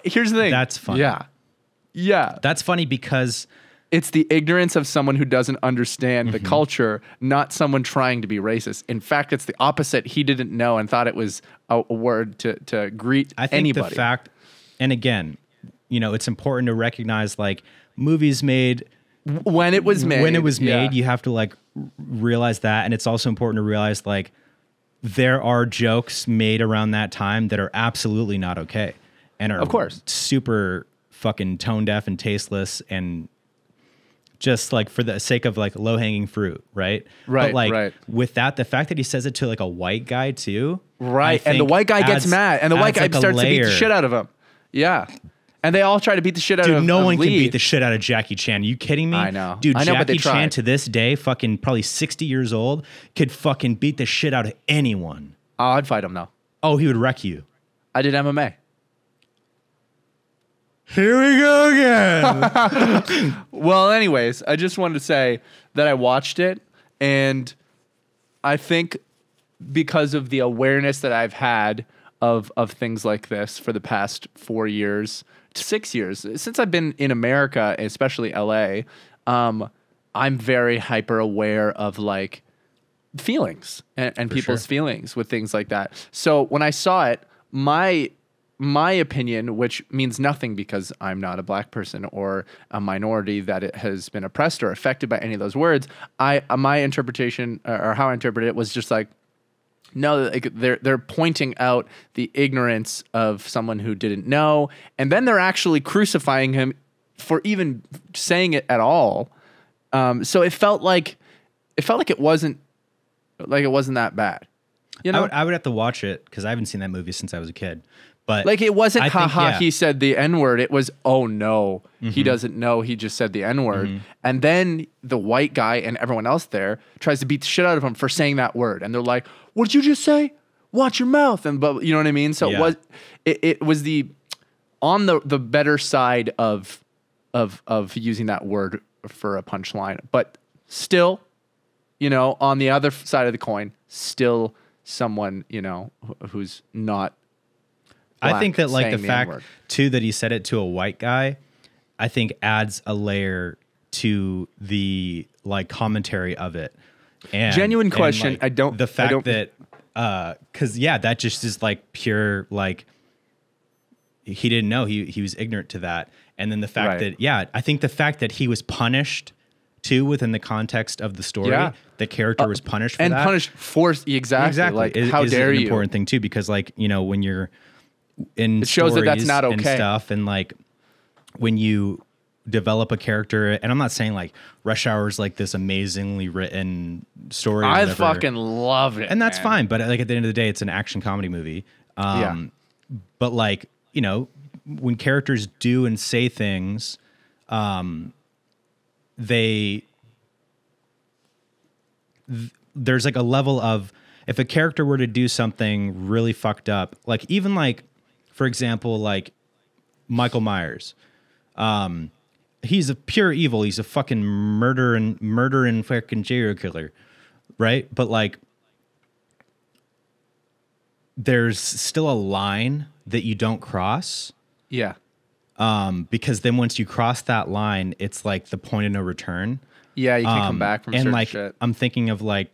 Here's the thing. That's funny. Yeah. That's funny because it's the ignorance of someone who doesn't understand the culture, not someone trying to be racist. In fact, it's the opposite. He didn't know and thought it was a word to greet I think anybody. the fact, and again, you know, it's important to recognize like movies made when it was made. You have to like realize that, and it's also important to realize like there are jokes made around that time that are absolutely not okay, and are of course super fucking tone deaf and tasteless, and just like for the sake of like low hanging fruit, right? Right. But like right. with that, the fact that he says it to like a white guy too, right? And the white guy gets mad, and the white guy starts to beat the shit out of him. Yeah. And they all try to beat the shit out of Lee. Dude, no one can beat the shit out of Jackie Chan. Are you kidding me? I know. Dude, I know, but Jackie they Chan tried. to this day, fucking probably 60 years old, could fucking beat the shit out of anyone. Oh, I'd fight him though. Oh, he would wreck you. I did MMA. Here we go again. Well, anyways, I just wanted to say that I watched it, and I think because of the awareness that I've had of things like this for the past 4 years, 6 years, since I've been in America, especially LA, I'm very hyper aware of like feelings and people's feelings with things like that. So when I saw it, my opinion, which means nothing because I'm not a black person or a minority that it has been oppressed or affected by any of those words, my interpretation or how I interpret it was just like, no, like they're pointing out the ignorance of someone who didn't know, and then they're actually crucifying him for even saying it at all. So it felt like it wasn't that bad. You know, I would have to watch it because I haven't seen that movie since I was a kid. But like it wasn't haha, he he said the N-word. It was, oh no, he doesn't know, he just said the N-word. And then the white guy and everyone else there tries to beat the shit out of him for saying that word. And they're like, "What did you just say? Watch your mouth." And but you know what I mean? So it was the on the better side of using that word for a punchline. But still, you know, on the other side of the coin, still someone, you know, who's not black, I think that like the fact N-word. too that he said it to a white guy, I think adds a layer to the like commentary of it. And Genuine question. Like, the fact that because that just is like pure like he didn't know, he was ignorant to that. And then the fact that I think the fact that he was punished too within the context of the story, the character was punished for and that. punished for exactly. Like how dare an you? important thing too, because like, you know, when you're in It shows that that's stories not and okay. stuff, and like when you develop a character, and I'm not saying like Rush Hour is like this amazingly written story. I fucking love it, and that's man. fine. But like at the end of the day, it's an action comedy movie. But like, you know, when characters do and say things, there's like a level of, if a character were to do something really fucked up, like even like, for example, like Michael Myers, he's a pure evil. He's a fucking murder and fucking serial killer, right? But like, there's still a line that you don't cross. Yeah. Because then once you cross that line, it's like the point of no return. Yeah, you can't come back from certain like, shit. I'm thinking of like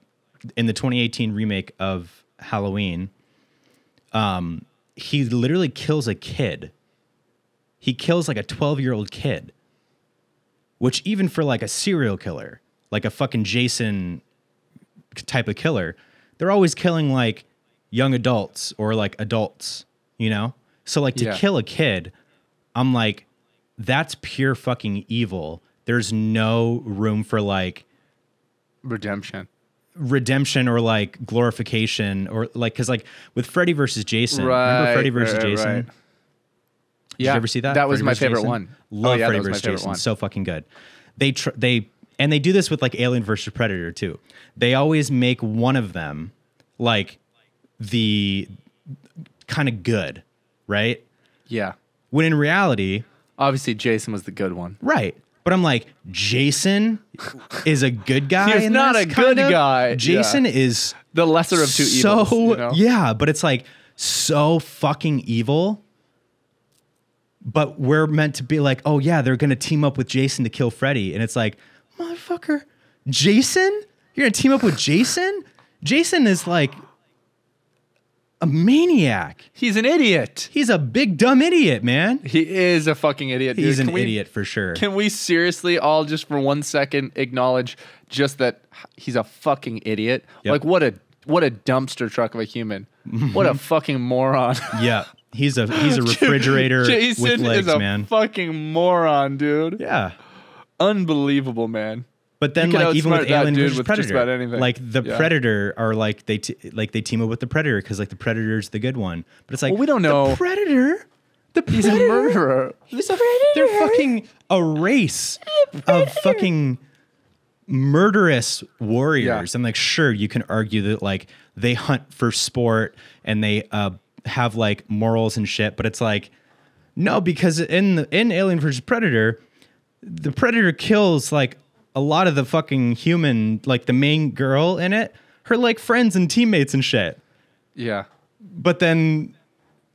in the 2018 remake of Halloween, he literally kills a kid. He kills like a 12-year-old kid, which even for like a serial killer, like a fucking Jason type of killer, they're always killing like young adults or like adults, you know? So like to kill a kid, I'm like, that's pure fucking evil. There's no room for like redemption or like glorification or like, cause like with Freddy versus Jason, remember Freddy versus Jason? Right. Did you ever see that? That was Freddy my versus favorite Jason? one. Love Freddy that was versus my favorite Jason. one. So fucking good. They do this with like Alien versus Predator too. They always make one of them like the kind of good, right? Yeah. When in reality, obviously Jason was the good one. Right. But I'm like, Jason is a good guy. He's not a good guy. Jason is the lesser of two evils. You know? Yeah, but it's like so fucking evil. But we're meant to be like, oh yeah, they're gonna team up with Jason to kill Freddy, and it's like, motherfucker, Jason? You're gonna team up with Jason? Jason is like a maniac. He's an idiot. He's a big dumb idiot, man. He is a fucking idiot. He's an idiot for sure. Can we seriously all just for 1 second acknowledge just that he's a fucking idiot? Yep. Like what a dumpster truck of a human. What a fucking moron. Yeah. He's a refrigerator Jason with legs, is a man. fucking moron, dude. Yeah. Unbelievable, man. But then, like, even with Alien versus Predator, just about anything. like the Predator are like they team up with the Predator because like the Predator's the good one. But it's like, well, we don't know. The Predator. He's a murderer. They're fucking a race of fucking murderous warriors. Yeah. I'm like, sure, you can argue that like they hunt for sport and they have like morals and shit, but it's like, no, because in Alien versus Predator, the Predator kills like a lot of the fucking human, like the main girl in it, her like friends and teammates and shit. Yeah. But then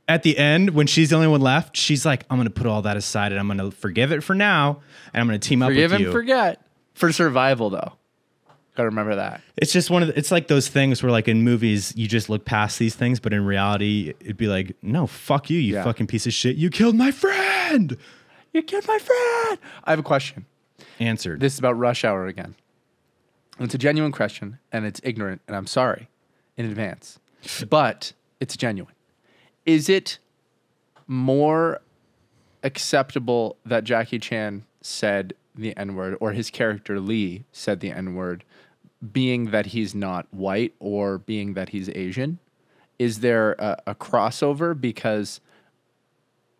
at the end, when she's the only one left, she's like, I'm going to put all that aside and I'm going to forgive it for now. And I'm going to team up with you. Forgive and forget. For survival, though. Gotta remember that. It's just it's like those things where like in movies, you just look past these things. But in reality, it'd be like, no, fuck you, you fucking piece of shit. You killed my friend. You killed my friend. I have a question. Answered. This is about Rush Hour again. It's a genuine question, and it's ignorant, and I'm sorry in advance. But it's genuine. Is it more acceptable that Jackie Chan said the N-word, or his character Lee said the N-word, being that he's not white or being that he's Asian? Is there a crossover? Because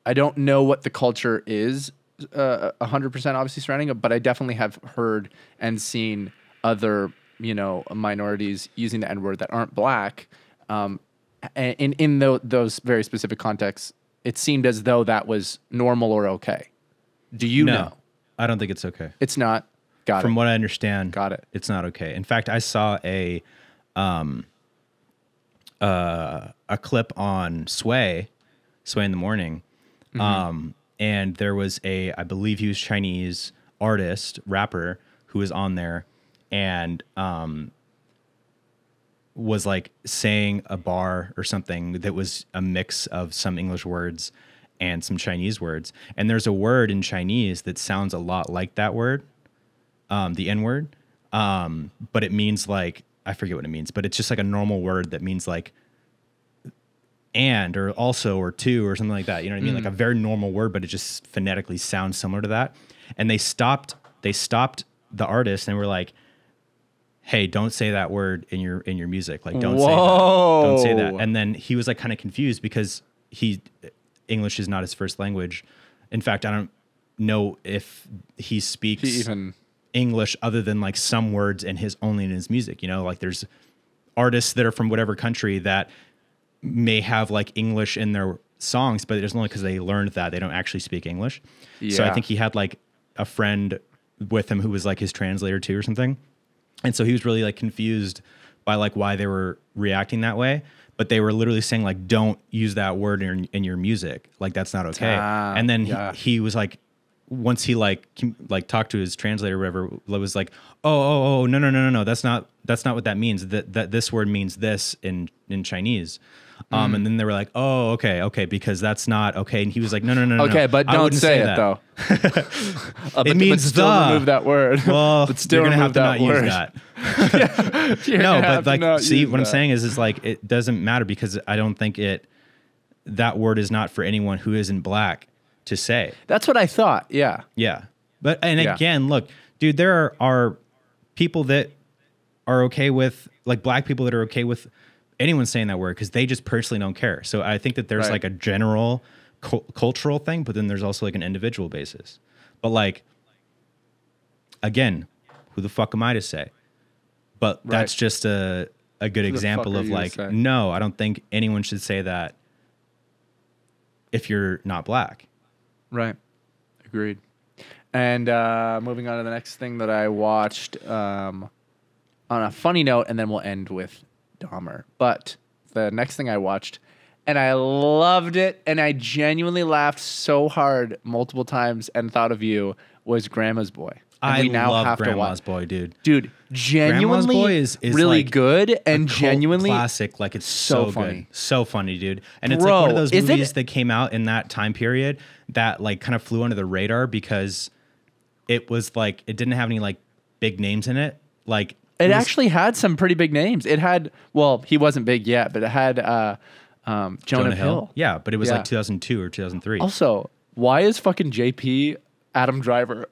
I don't know what the culture is 100% obviously surrounding it, but I definitely have heard and seen other, minorities using the N-word that aren't black. And in those very specific contexts, it seemed as though that was normal or okay. Do you know? I don't think it's okay. It's not. From what I understand, got it. It's not okay. In fact, I saw a clip on Sway in the Morning. Mm-hmm. And there was I believe he was Chinese artist, rapper, who was on there and was like saying a bar or something that was a mix of some English words and some Chinese words. And there's a word in Chinese that sounds a lot like that word, the N-word. But it means like, I forget what it means, but it's just like a normal word that means like and or also or to or something like that. You know what I mean? Like a very normal word, but it just phonetically sounds similar to that. And they stopped the artist and were like, hey, don't say that word in your music. Like, don't say that. Don't say that. And then he was like kind of confused because English is not his first language. In fact, I don't know if he speaks English other than like some words in his music. Like there's artists that are from whatever country that may have like English in their songs, but it's only because they learned that they don't actually speak English. Yeah. So I think he had like a friend with him who was like his translator too or something. And so he was really like confused by like why they were reacting that way. but they were literally saying like, don't use that word in your music. Like that's not okay. And then he was like, once he like talked to his translator or whatever, was like, oh, no. That's not what that means. That this word means this in Chinese. And then they were like, oh, okay, because that's not okay. And he was like, no. Okay, but don't say it though. It means still remove that word. Well, but still you're gonna have to that not word. use that. No, but like, see, what I'm saying is like it doesn't matter because I don't think that word is not for anyone who isn't black to say. That's what I thought. Yeah. Yeah. But again, look, dude, there are people that are okay with like black people that are okay with anyone saying that word because they just personally don't care. So I think that there's like a general cultural thing, but then there's also like an individual basis. But like, again, who the fuck am I to say? But that's just a good example of like, no, I don't think anyone should say that if you're not black. Right. Agreed. And moving on to the next thing that I watched on a funny note, and then we'll end with Dahmer. But the next thing I watched, and I loved it, and I genuinely laughed so hard multiple times and thought of you, was Grandma's Boy. And I love Grandma's Boy, dude. Dude, genuinely Boy is really like good and genuinely classic. Like it's so funny. Good. So funny, dude. And it's like one of those movies that came out in that time period that like kind of flew under the radar because it was like it didn't have any like big names in it. Like it actually had some pretty big names. It had, well, he wasn't big yet, but it had Jonah Hill. Yeah, but it was like 2002 or 2003. Also, why is fucking JP Adam Driver?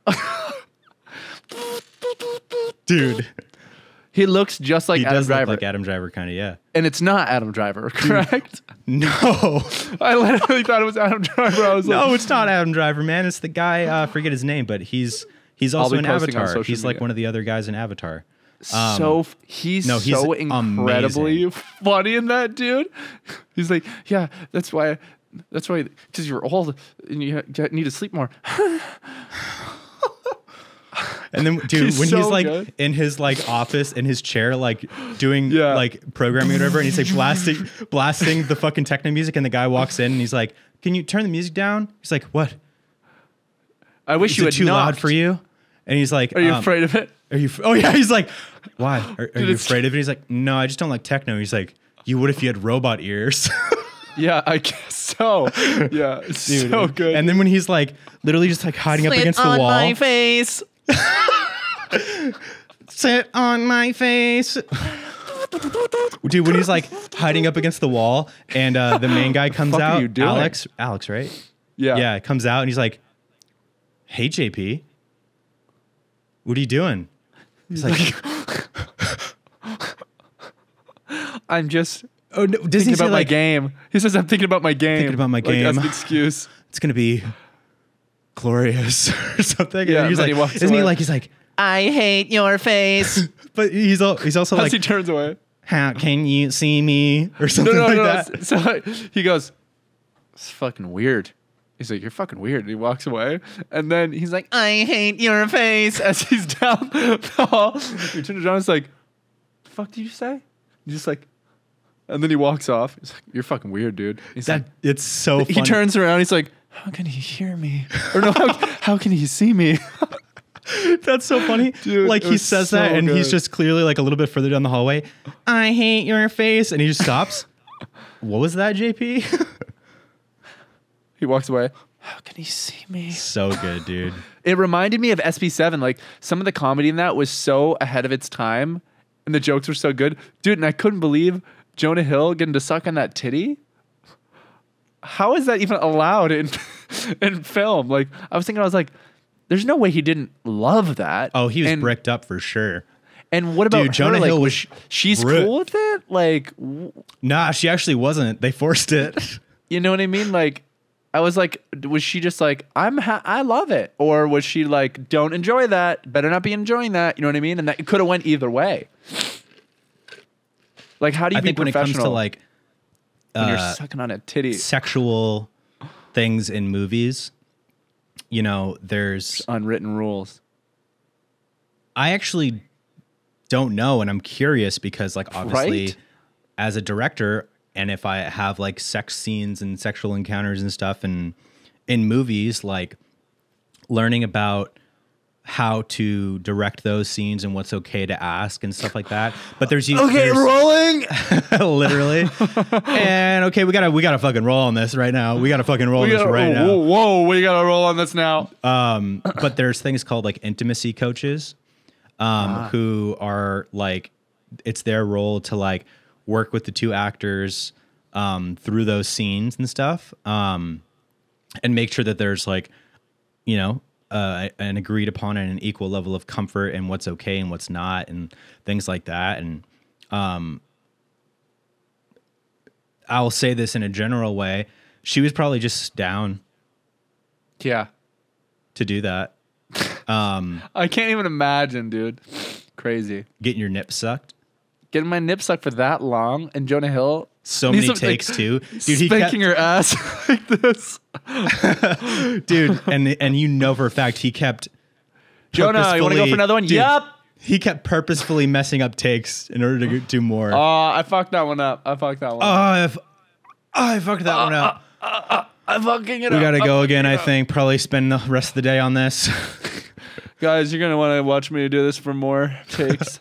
Dude, he looks just like Adam Driver. Look like Adam Driver, kind of, yeah. And it's not Adam Driver, correct? No, I literally thought it was Adam Driver. I was like, no, it's not Adam Driver, man. It's the guy. I forget his name, but he's also in Avatar. He's like one of the other guys in Avatar. He's so incredibly funny in that, dude. He's like, yeah, that's why, because you're old and you need to sleep more. And then, dude, when he's like good. In his like office in his chair, like doing like programming or whatever, and he's like blasting the fucking techno music, and the guy walks in and he's like, "Can you turn the music down?" He's like, "What? I wish you had too loud for you." And he's like, "Are you afraid of it?" Are you? Oh yeah. He's like, "Why? Are you afraid of it?" He's like, "No, I just don't like techno." He's like, "You would if you had robot ears." Yeah, I guess so. Yeah, it's dude, so good. And then when he's like literally just like hiding up against the wall, my face. Sit on my face. Dude, when he's like hiding up against the wall and the main guy comes out, Alex, right? Yeah. Yeah, comes out and he's like, "Hey, JP, what are you doing?" He's like, I'm just thinking about my game. He says, "I'm thinking about my game." Thinking about my game. That's an excuse. It's going to be glorious or something. Yeah, and he's like, isn't he like, he's like, "I hate your face." But he's also like, he turns away. "How can you see me?" Or something like that. So he goes, "It's fucking weird." He's like, "You're fucking weird." And he walks away. And then he's like, "I hate your face," as he's down the hall. He turns around and is like, "The fuck did you say?" He's just like, and then he walks off. He's like, "You're fucking weird, dude." He's like, it's so funny. He turns around. He's like, "How can he hear me?" Or no, how can he see me? That's so funny. Dude, like he says so that and good. He's just clearly like a little bit further down the hallway. "I hate your face." And he just stops. What was that, JP? He walks away. "How can he see me?" So good, dude. It reminded me of SB7. Like some of the comedy in that was so ahead of its time and the jokes were so good. Dude, and I couldn't believe Jonah Hill getting to suck on that titty. How is that even allowed in film? Like I was like, there's no way he didn't love that. Oh, he was bricked up for sure. And what about dude, Jonah her? Hill like, she's cool with it? Like, nah, she actually wasn't. They forced it. You know what I mean? Like, I was like, was she just like, I love it, or was she like, don't enjoy that? Better not be enjoying that. You know what I mean? And that could have went either way. Like, how do you be when it comes to like when you're sucking on a titty, sexual things in movies? You know, there's unwritten rules. I actually don't know, and I'm curious because, like, obviously, as a director and if I have like sex scenes and sexual encounters and stuff and in movies, like learning about how to direct those scenes and what's okay to ask and stuff like that. But there's rolling. Literally. And okay, we gotta fucking roll on this right now. We gotta fucking roll on this right now. Whoa, we gotta roll on this now. But there's things called like intimacy coaches, who are like, it's their role to like work with the two actors through those scenes and stuff, and make sure that there's like, you know, an agreed upon and an equal level of comfort and what's okay and what's not and things like that. And I'll say this in a general way. She was probably just down. Yeah. To do that. I can't even imagine, dude. Crazy. Getting your nip sucked. Getting my nip sucked for that long, and Jonah Hill. So many takes too. Dude, spanking her ass like this. Dude, and you know for a fact he kept Jonah, you want to go for another one? Dude, yep. He kept purposefully messing up takes in order to do more. Oh, I fucked that one up. I fucked that one up. I fucked that one up. I'm fucking it up. We gotta go again, I think. Probably spend the rest of the day on this. Guys, you're gonna want to watch me do this for more takes.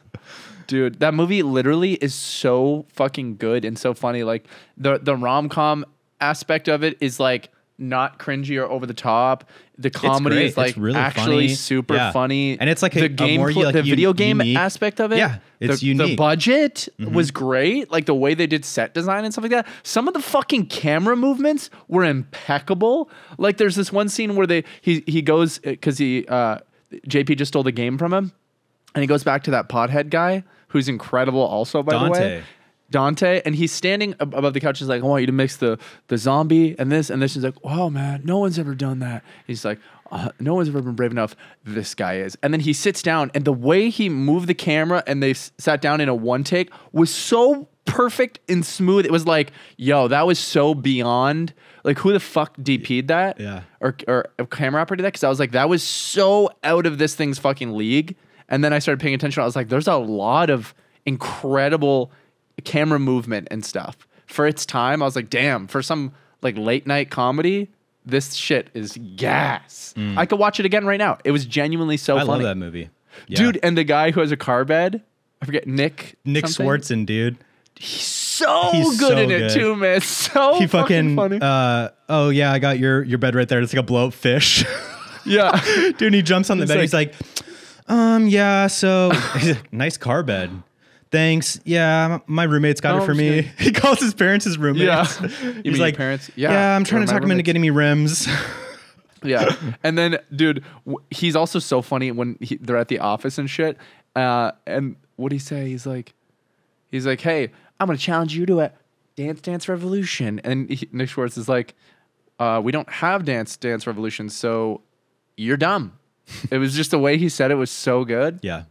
Dude, that movie literally is so fucking good and so funny. Like the rom-com aspect of it is like not cringy or over the top. The comedy is like really actually funny. Super funny. And it's like the game, the video game aspect of it. Yeah, it's unique. The budget was great. Like the way they did set design and stuff like that. Some of the fucking camera movements were impeccable. Like there's this one scene where he goes because JP just stole the game from him, and he goes back to that pothead guy who's incredible also, by the way. Dante, and he's standing above the couch. He's like, I want you to mix the zombie and this. He's like, wow, man, no one's ever done that. He's like, no one's ever been brave enough. This guy is. And then he sits down, and the way he moved the camera and they sat down in a one take was so perfect and smooth. It was like, yo, that was so beyond. Like, who the fuck DP'd that? Yeah. Or camera operated that? Because I was like, that was so out of this thing's fucking league. And then I started paying attention. I was like, there's a lot of incredible camera movement and stuff for its time. I was like, damn, for some like late night comedy, this shit is gas. I could watch it again right now. It was genuinely so funny. I love that movie. Yeah. Dude, and the guy who has a car bed, I forget, Nick Swartzen, dude. He's so good in it too, man. So he fucking funny. Oh yeah, I got your bed right there. It's like a blow up fish. Yeah. Dude, and he jumps on the bed. Like, he's like, yeah, so nice car bed. Thanks. Yeah, my roommate's got it for me. He calls his parents his roommates. Yeah. He's like, parents? Yeah, I'm trying to talk him into getting me rims. Yeah. And then, dude, he's also so funny when they're at the office and shit. And what'd he say? He's like, hey, I'm going to challenge you to a Dance Revolution. And Nick Schwartz is like, we don't have Dance Revolution, so you're dumb. It was just the way he said it was so good. Yeah.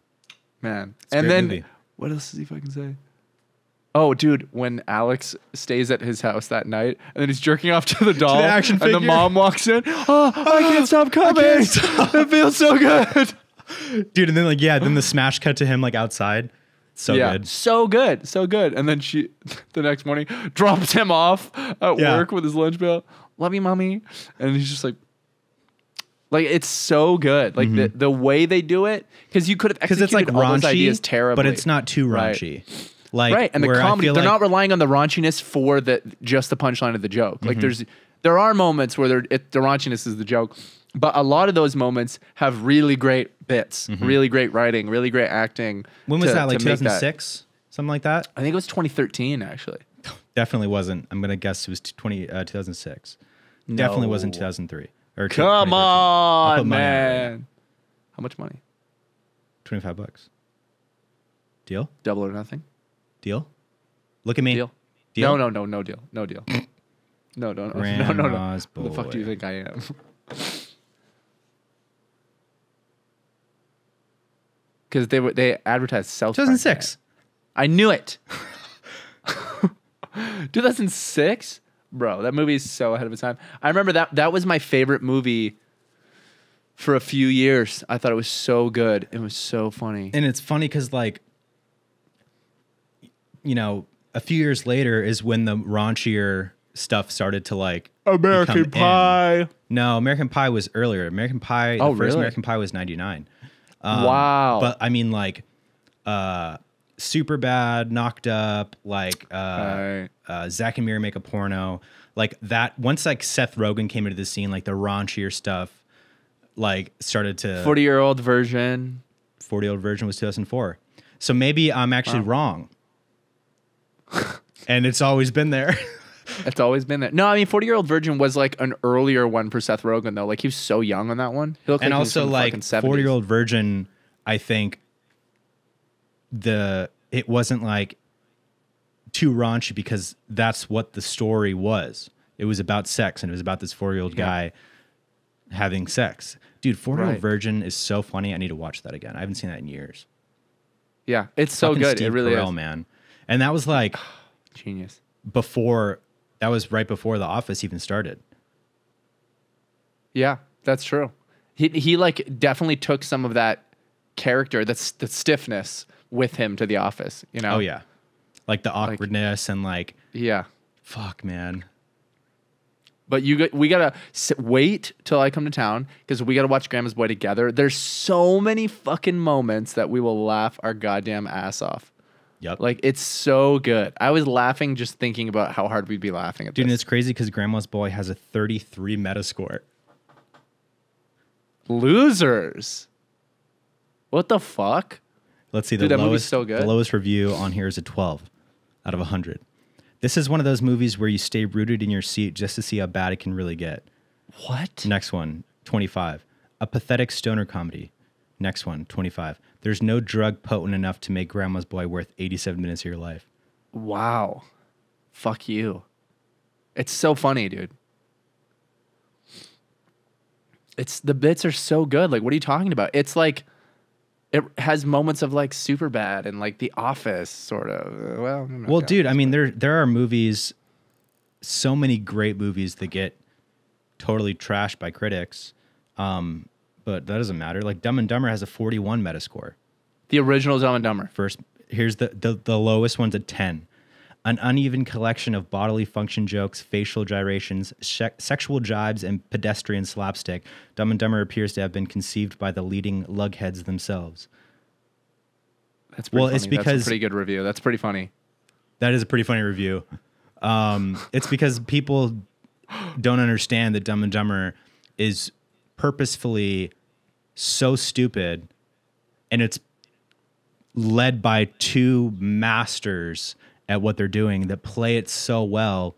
Man. And then movie. What else does he fucking say? Oh, dude, when Alex stays at his house that night and then he's jerking off to the doll to the action and figure. The mom walks in. Oh, I can't stop coming. It feels so good. Dude, and then then the smash cut to him like outside. So good. So good. So good. And then she the next morning drops him off at work with his lunch bell. Love you, mommy. And he's just like it's so good. Like the way they do it, because you could have executed it's like all raunchy, those ideas terribly, but it's not too raunchy. Right. And the comedy, they're not relying on the raunchiness for just the punchline of the joke. Like there are moments where the raunchiness is the joke, but a lot of those moments have really great bits, really great writing, really great acting. When was that? Like 2006, something like that. I think it was 2013, actually. Definitely wasn't. I'm gonna guess it was 2006. No. Definitely wasn't 2003. Come on, man. How much money? $25. Deal? Double or nothing? Deal? Look at me. Deal? Deal? No deal. No deal. No. Grandma's boy. Who the fuck do you think I am? Because they advertised South Park. 2006. I knew it. 2006? Bro, that movie is so ahead of its time. I remember that was my favorite movie for a few years. I thought it was so good. It was so funny. And it's funny because, like, you know, a few years later is when the raunchier stuff started to like American Pie. No, American Pie was earlier. American Pie, the first really? American Pie was 99. Wow. But I mean, like, Super Bad, Knocked Up, like Zack and Miri Make a Porno, like that. Once like Seth Rogen came into the scene, like the raunchier stuff, like started to 40-year-old version. 40-year-old version was 2004. So maybe I'm actually wrong, and it's always been there. It's always been there. No, I mean 40-year-old virgin was like an earlier one for Seth Rogen though. Like he was so young on that one. He looked And like he was also from the like fucking 70s. 40-year-old virgin, I think it wasn't like too raunchy because that's what the story was. It was about sex, and it was about this 40-year-old guy having sex. Dude, 40-year-old virgin is so funny. I need to watch that again. I haven't seen that in years. Yeah, it's so Fucking good. Steve It really Carell, is. man. And that was like Genius. that was right before The Office even started. Yeah, that's true. He like definitely took some of that character, that's the stiffness with him to The Office, you know? Oh yeah. Like the awkwardness and like, Yeah. fuck, man. But we gotta wait till I come to town because we gotta watch Grandma's Boy together. There's so many fucking moments that we will laugh our goddamn ass off. Yep. Like it's so good. I was laughing just thinking about how hard we'd be laughing at Dude, and this. it's crazy because Grandma's Boy has a 33 Metascore. Losers. What the fuck? Let's see. Dude, that movie's so good. The lowest review on here is a 12 out of 100. This is one of those movies where you stay rooted in your seat just to see how bad it can really get. What? Next one, 25. A pathetic stoner comedy. Next one, 25. There's no drug potent enough to make Grandma's Boy worth 87 minutes of your life. Wow. Fuck you. It's so funny, dude. The bits are so good. Like, what are you talking about? It's like, it has moments of like Superbad and like The Office, sort of. Well, dude, I mean, there are movies, so many great movies that get totally trashed by critics, but that doesn't matter. Like Dumb and Dumber has a 41 Metascore. The original Dumb and Dumber. First, here's the lowest one's a 10. An uneven collection of bodily function jokes, facial gyrations, sexual jibes, and pedestrian slapstick. Dumb and Dumber appears to have been conceived by the leading lugheads themselves. That's pretty funny. It's because that's a pretty good review. That's pretty funny. That is a pretty funny review. It's because people don't understand that Dumb and Dumber is purposefully so stupid, and it's led by two masters at what they're doing that play it so well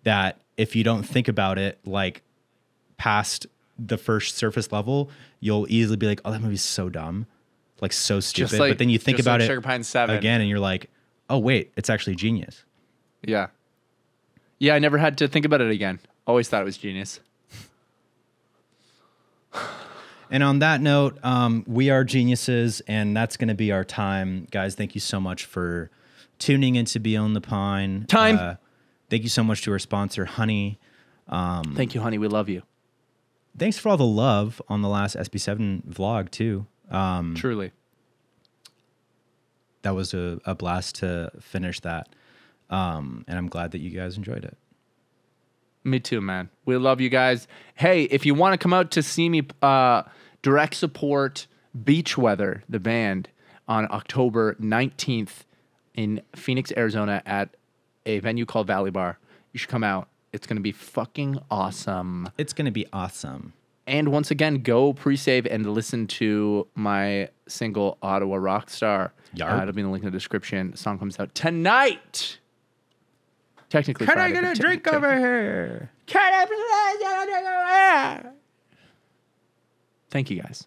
that if you don't think about it like past the first surface level, you'll easily be like, oh, that movie's so dumb, like so stupid. But then you think about it Sugar Pine 7. again and you're like, oh wait, it's actually genius. Yeah. Yeah, I never had to think about it again. Always thought it was genius. And on that note, we are geniuses, and that's going to be our time. Guys, thank you so much for tuning in to Beyond the Pine. Thank you so much to our sponsor, Honey. Thank you, Honey. We love you. Thanks for all the love on the last SB7 vlog, too. Truly. That was a blast to finish that. And I'm glad that you guys enjoyed it. Me too, man. We love you guys. Hey, if you want to come out to see me direct support Beach Weather, the band, on October 19th in Phoenix, Arizona at a venue called Valley Bar, you should come out. It's going to be fucking awesome. It's going to be awesome. And once again, go pre-save and listen to my single, Ottawa Rockstar. It'll be in the link in the description. The song comes out tonight. Technically Can Friday, I get a drink over here? Can I get a drink over here? Thank you, guys.